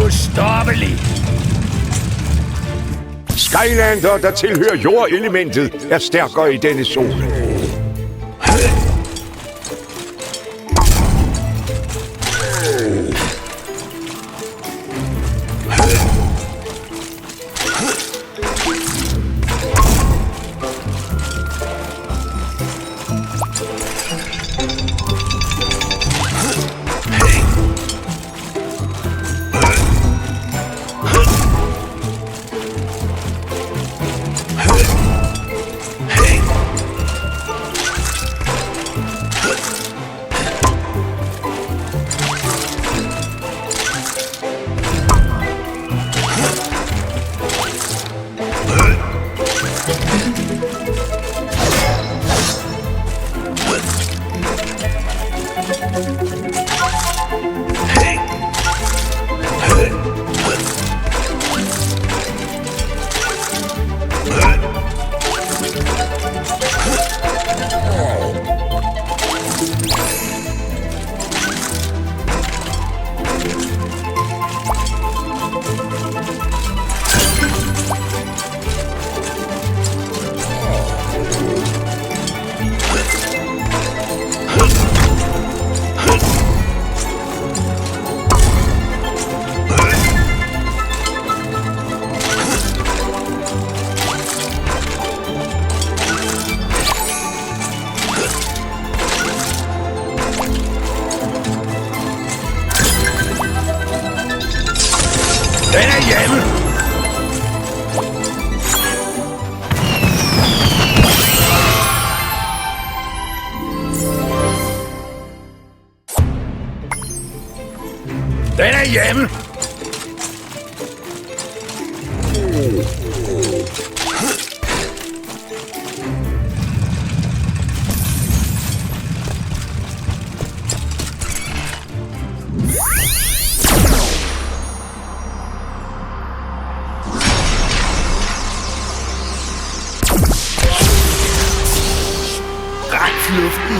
S14: Ustoppelig!
S1: Skylander, der tilhører jordelementet, er stærkere i denne zone.
S13: Den er hjemme! Den er hjemme! Rens luften!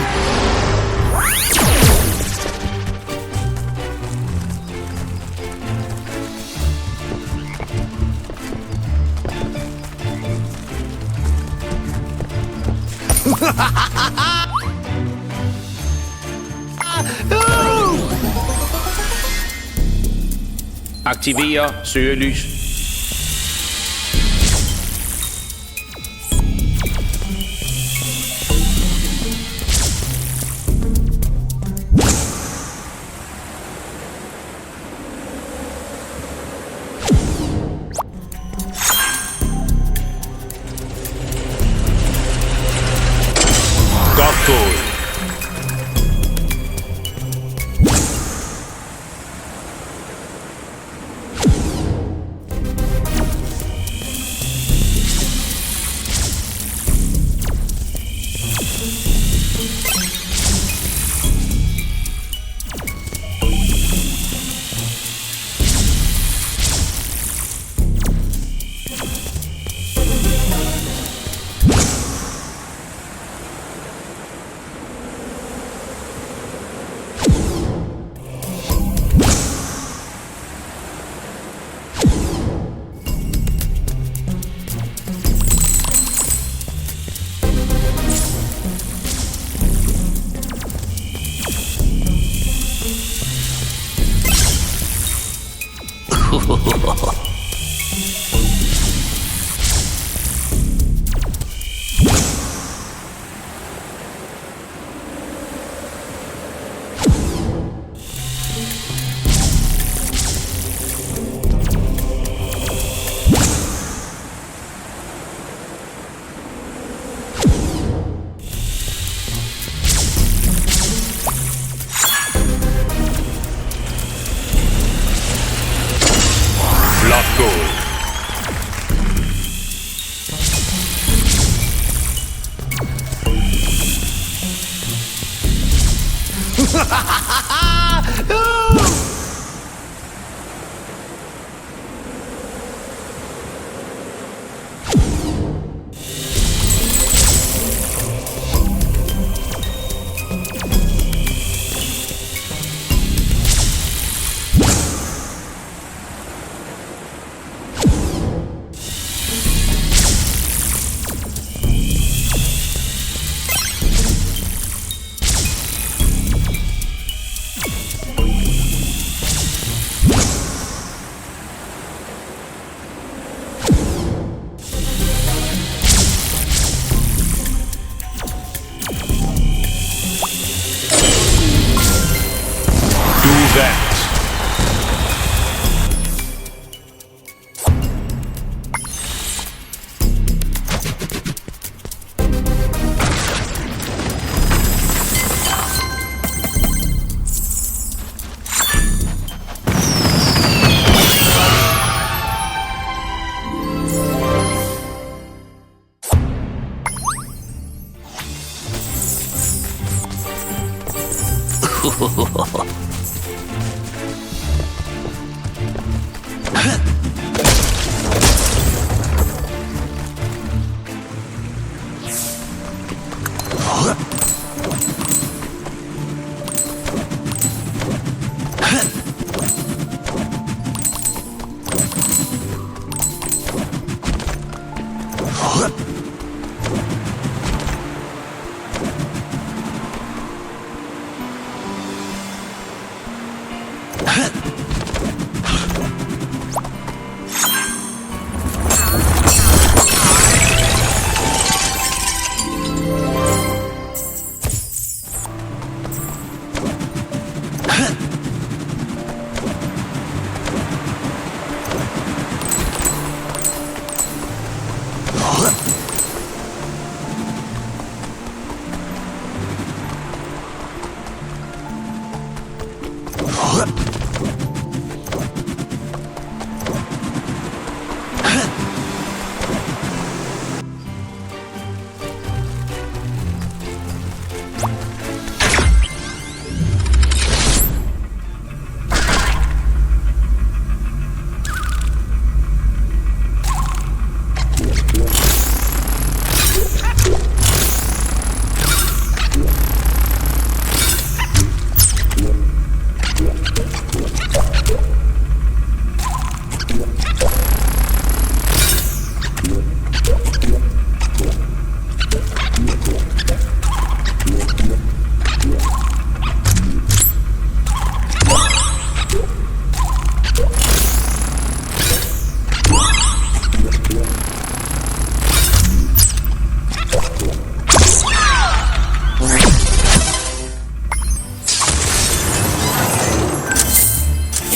S10: Aktiver søgelys.
S1: Godt gået. Flot gået.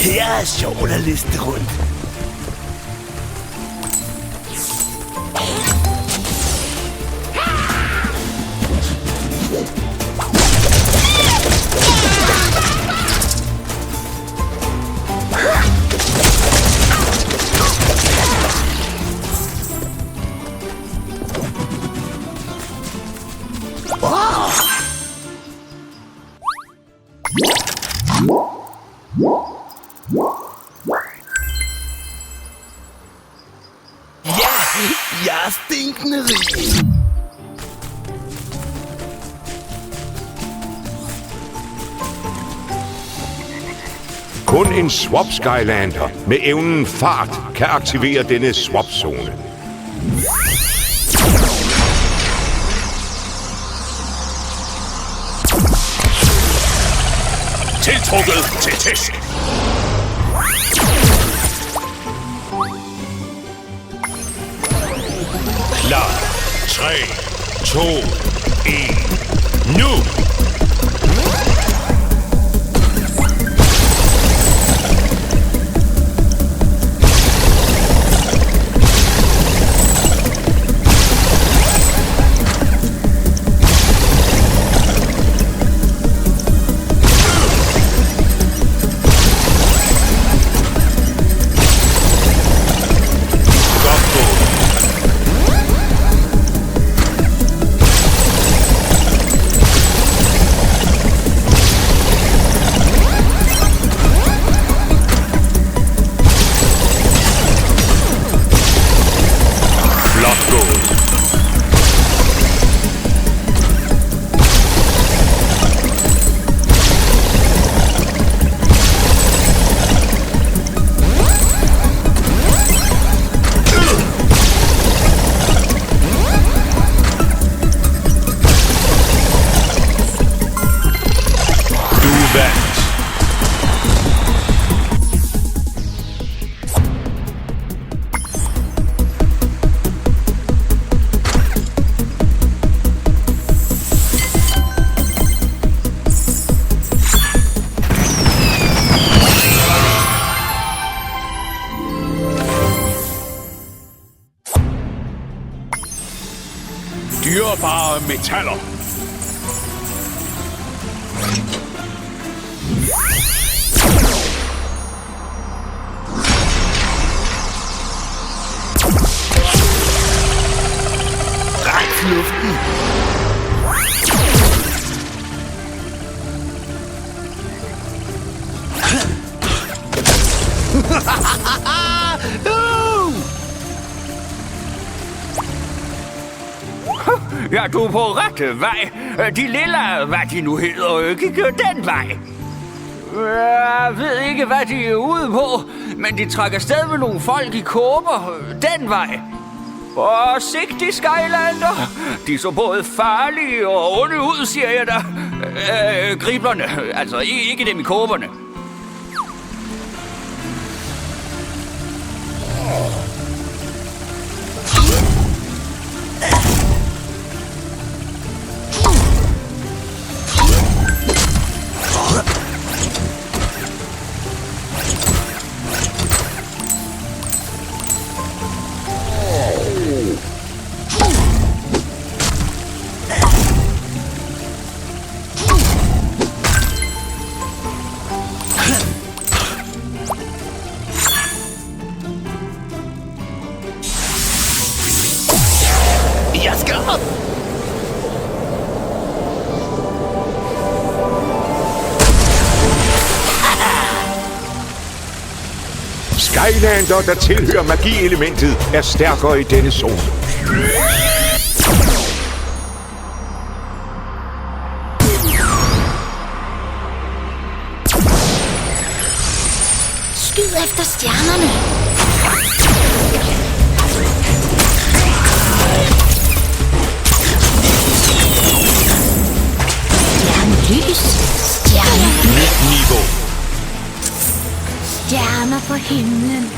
S13: Her er sjovt at liste rundt. Jeg er stinkende rig.
S1: Kun en Swap Skylander med evnen fart kan aktivere denne swap-zone.
S7: Tiltrukket til tæsk.
S1: Klar. 3, 2, 1. Nu!
S7: Dyrebare metaller.
S13: Ræk luften.
S14: Ja, du er på rette vej. De lilla, hvad de nu hedder, gik den vej. Jeg ved ikke, hvad de er ude på, men de trækker sted med nogle folk i kåber den vej. Og sigtig Skylander. De så både farlige og onde ud, siger jeg da. Griblerne, altså ikke dem i kåberne.
S13: Jeg skal op!
S1: Skylander, der tilhører magielementet, er stærkere i denne zone.
S8: Skyd efter stjernerne. Stjernelys. Stjerner.
S1: Nyt niveau.
S8: Stjerner på himlen.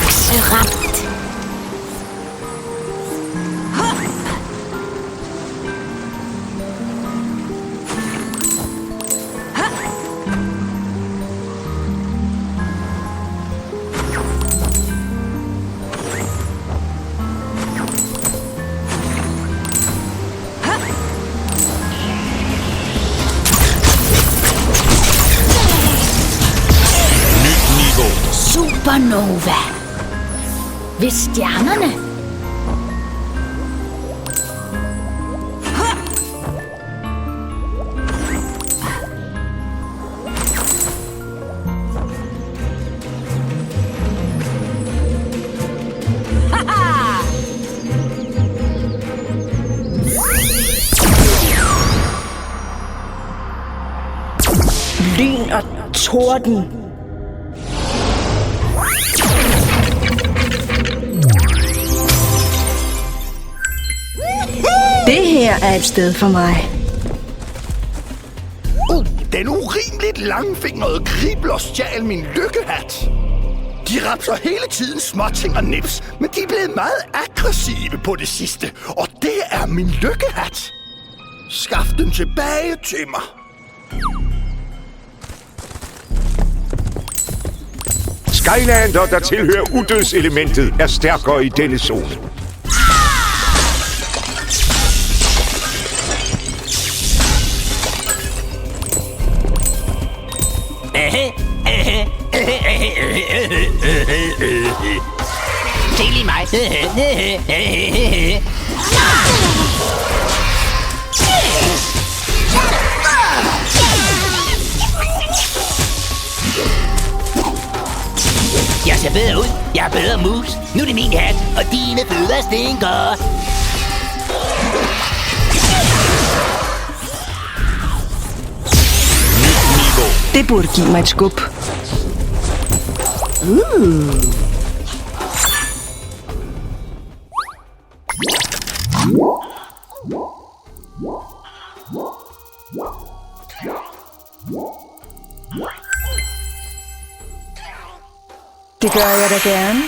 S4: Akseramt. Supernova. Ved stjernerne. Lyn og torden. Det her er et sted for mig.
S7: Den urimeligt langfingrede kribler stjal min lykkehat. De rapser hele tiden småting og nips, men de er blevet meget aggressive på det sidste. Og det er min lykkehat. Skaf den tilbage til mig.
S1: Skylander, der tilhører udødselementet, er stærkere i denne zone.
S14: Se lige mig. Jeg ser bedre ud. Jeg er bedre mus. Nu er det min hat, og dine fødder stinker.
S4: Det burde give mig et skub. Det gør jeg da gerne.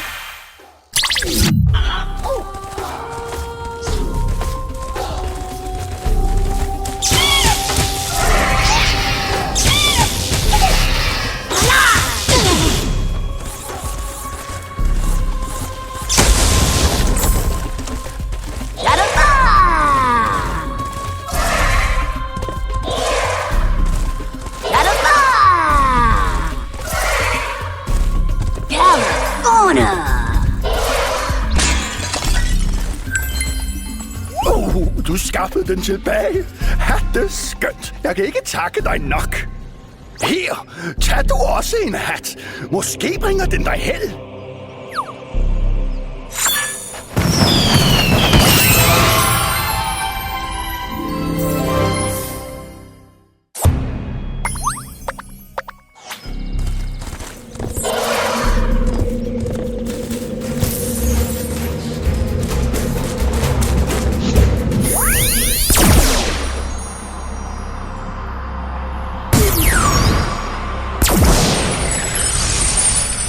S7: Du skaffede den tilbage. Hat, skønt. Jeg kan ikke takke dig nok. Her, tag du også en hat. Måske bringer den dig held.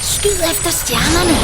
S4: Skyd efter stjernerne.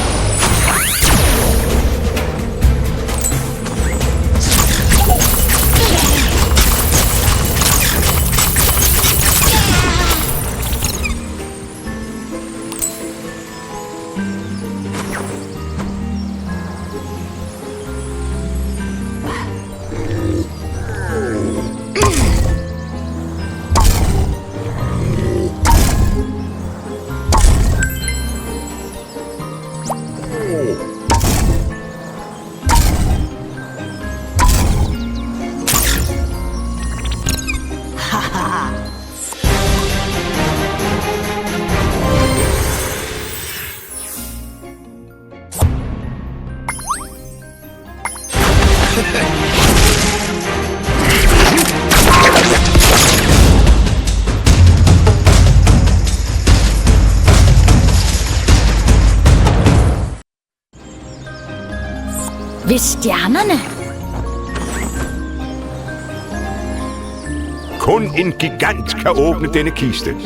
S4: Ved stjernerne.
S1: Kun en gigant kan åbne denne kiste.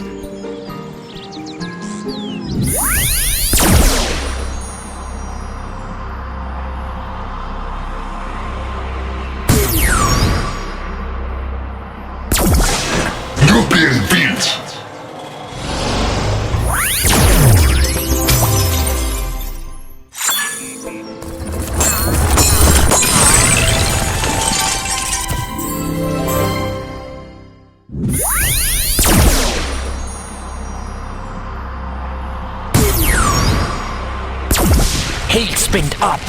S14: helt spændt op.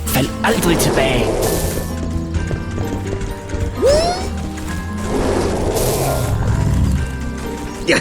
S14: Fald aldrig tilbage.
S1: Ja.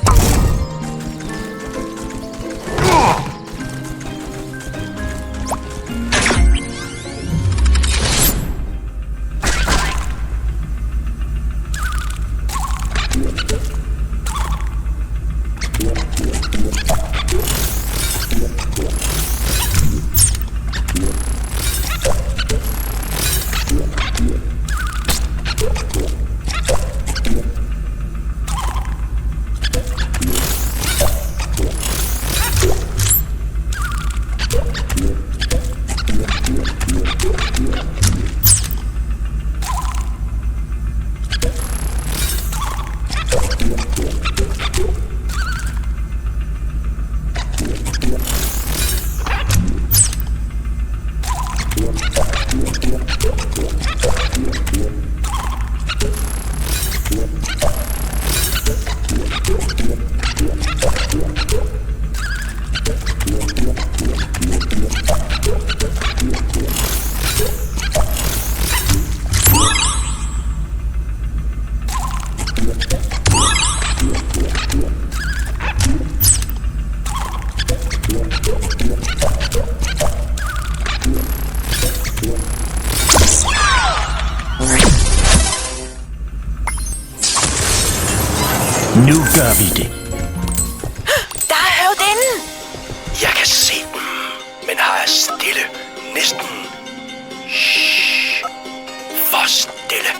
S14: Nu gør vi det.
S4: Der er høvdinden!
S13: Jeg kan se dem, men har jeg stille. Næsten. Shh. For stille.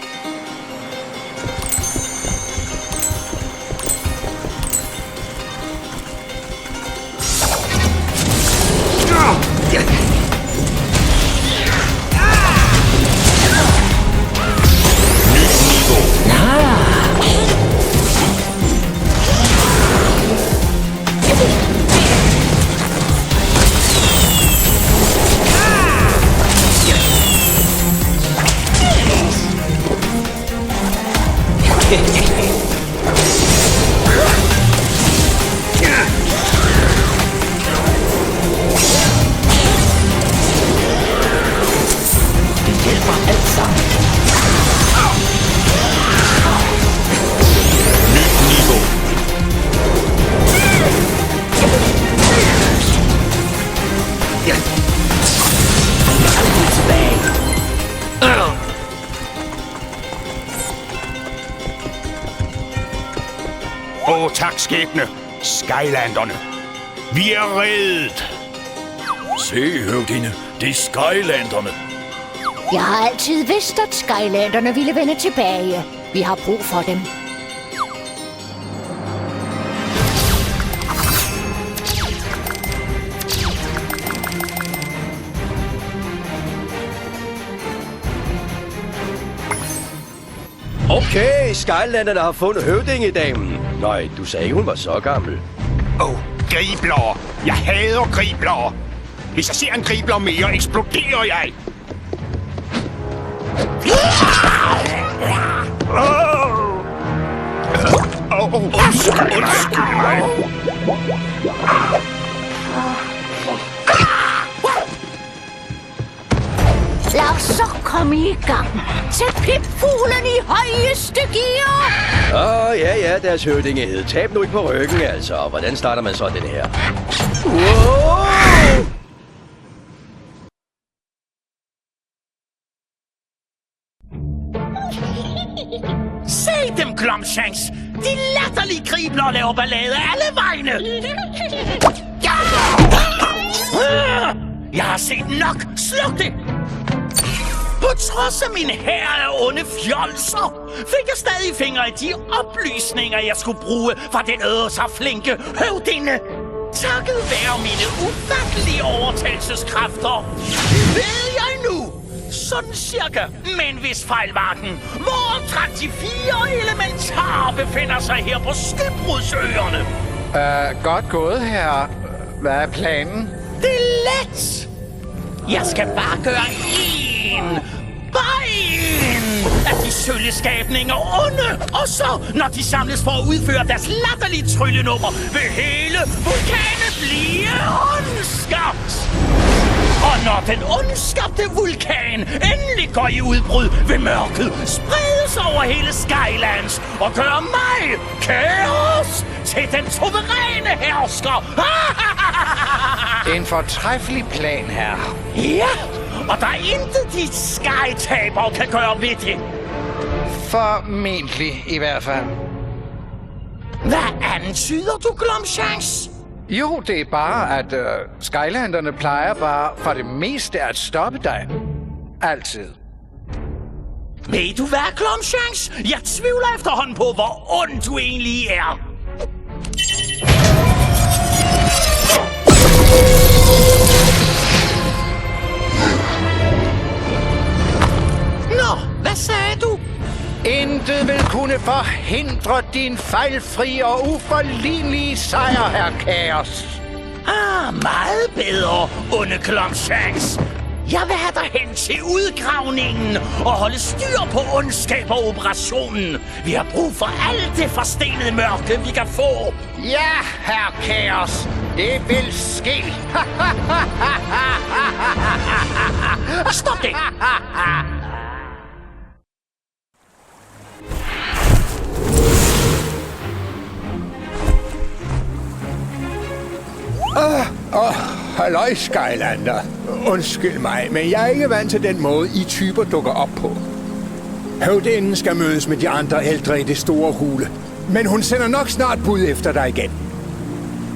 S1: Tak, skæbne. Skylanderne. Vi er reddet.
S13: Se, høvdinde. Det er Skylanderne.
S16: Jeg har altid vidst, at Skylanderne ville vende tilbage. Vi har brug for dem.
S2: Okay, Skylanderne har fundet høvdingedamen. Nej, du sagde ikke, hun var så gammel.
S1: Gribler. Jeg hader gribler. Hvis jeg ser en gribler mere, eksploderer jeg. Undskyld mig.
S16: Lad os så komme i gang. Sæt pipfuglen i højeste gear.
S2: Ja, deres høvdingehed. Tab nu ikke på ryggen, altså. Hvordan starter man så den her? Wow!
S14: Se dem, Glomshanks! De latterlige gribler laver ballade alle vegne! Jeg har set nok! Sluk det! På trods af min hær af onde fjolser, fik jeg stadig fingre i de oplysninger, jeg skulle bruge fra den så flinke høvdinde. Takket være mine ufattelige overtagelseskræfter, ved jeg nu, sådan cirka, med en vis fejlmarken, hvor omtrent de 4 elementarer befinder sig her på Skybrudsøerne.
S15: Godt gået, herre. Hvad er planen?
S14: Det er let! Jeg skal bare gøre én en. Bare en af de sølleskabninger onde. Og så, når de samles for at udføre deres latterlige tryllenummer, vil hele vulkanen blive ondskabt. Og når den ondskabte vulkan endelig går i udbrud, vil mørket spredes over hele Skylands og gøre mig, Kaos, til den suveræne hersker.
S15: En fortræffelig plan, herre.
S14: Ja, og der er intet, de skytaber kan gøre ved det.
S15: Formentlig i hvert fald.
S14: Hvad antyder du, Glumshanks?
S15: Jo, det er bare, at Skylanderne plejer bare for det meste at stoppe dig. Altid.
S14: Ved du hvad, Glumshanks? Jeg tvivler efterhånden på, hvor ond du egentlig er. Nå, hvad sagde du?
S15: Intet vil kunne forhindre din fejlfri og uforlignelige sejr, herr Kaos.
S14: Meget bedre, onde Glumshanks. Jeg vil have dig hen til udgravningen og holde styr på ondskab og operationen. Vi har brug for alt det forstenede mørke, vi kan få.
S15: Ja, herr Kaos. Det vil ske.
S14: Stop det!
S12: Halløj, Skylander. Undskyld mig, men jeg er ikke vant til den måde, I typer dukker op på. Høvdinden skal mødes med de andre ældre i det store hule, men hun sender nok snart bud efter dig igen.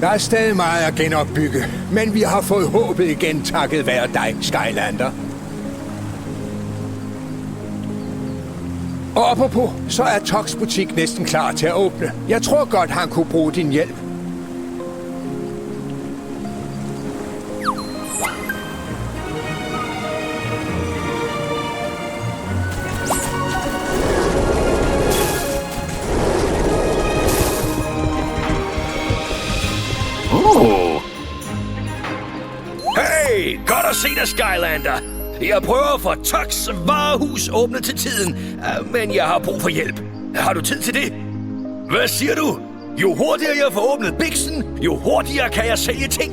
S12: Der er stadig meget at genopbygge, men vi har fået håbet igen takket være dig, Skylander. Og apropos, så er Toks butik næsten klar til at åbne. Jeg tror godt, han kunne bruge din hjælp.
S13: Hey, godt at se dig, Skylander. Jeg prøver at få Toks varehus åbnet til tiden, men jeg har brug for hjælp. Har du tid til det? Hvad siger du? Jo hurtigere jeg får åbnet biksen, jo hurtigere kan jeg sælge ting.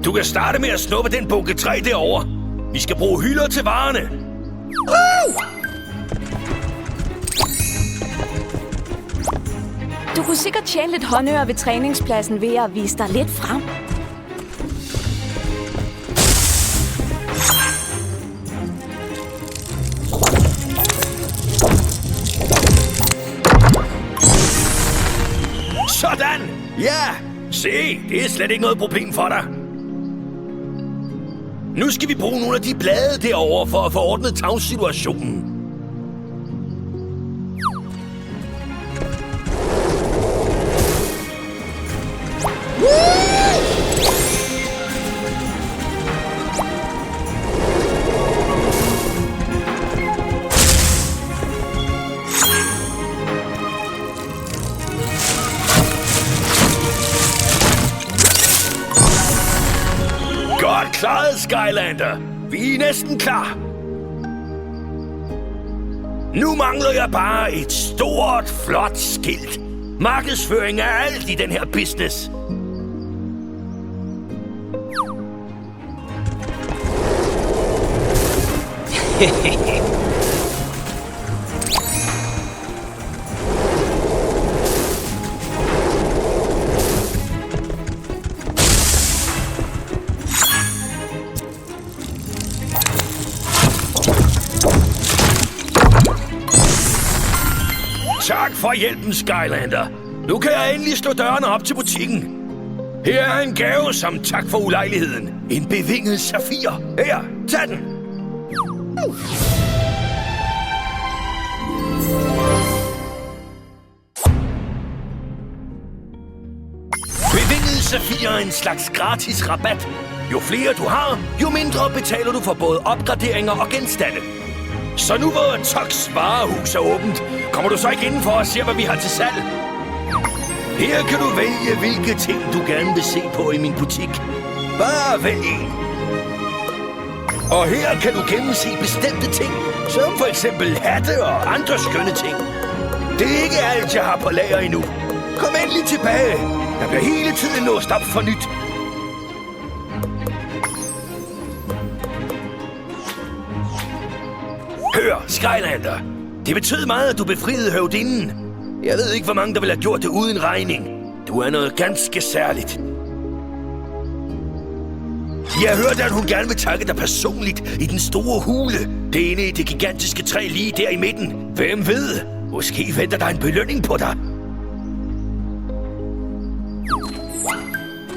S13: Du kan starte med at snuppe den bunke træ derovre. Vi skal bruge hylder til varerne.
S4: Du kunne sikkert tjene lidt håndører ved træningspladsen ved at vise dig lidt frem.
S13: Sådan! Ja! Se, det er slet ikke noget problem for dig. Nu skal vi bruge nogle af de blade derovre for at få ordnet tavssituationen. Godt klaret, Skylander. Vi er næsten klar. Nu mangler jeg bare et stort, flot skilt. Markedsføring er alt i den her business. Tak for hjælpen, Skylander. Nu kan jeg endelig slå dørene op til butikken. Her er en gave som tak for ulejligheden. En bevinget safir. Her, tag den. Bevinget safir er en slags gratis rabat. Jo flere du har, jo mindre betaler du for både opgraderinger og genstande. Så nu hvor Toks varehus er åbent, kommer du så ikke indenfor og ser, hvad vi har til salg? Her kan du vælge, hvilke ting du gerne vil se på i min butik. Bare vælg en. Og her kan du gennemse bestemte ting, som for eksempel hatte og andre skønne ting. Det er ikke alt, jeg har på lager endnu. Kom endelig tilbage. Der bliver hele tiden låst op for nyt. Hør, Skylander. Det betød meget, at du befriede høvdinden. Jeg ved ikke, hvor mange der ville have gjort det uden regning. Du er noget ganske særligt. Jeg hørte, at hun gerne vil takke dig personligt i den store hule. Det inde i det gigantiske træ lige der i midten. Hvem ved? Måske venter der en belønning på dig.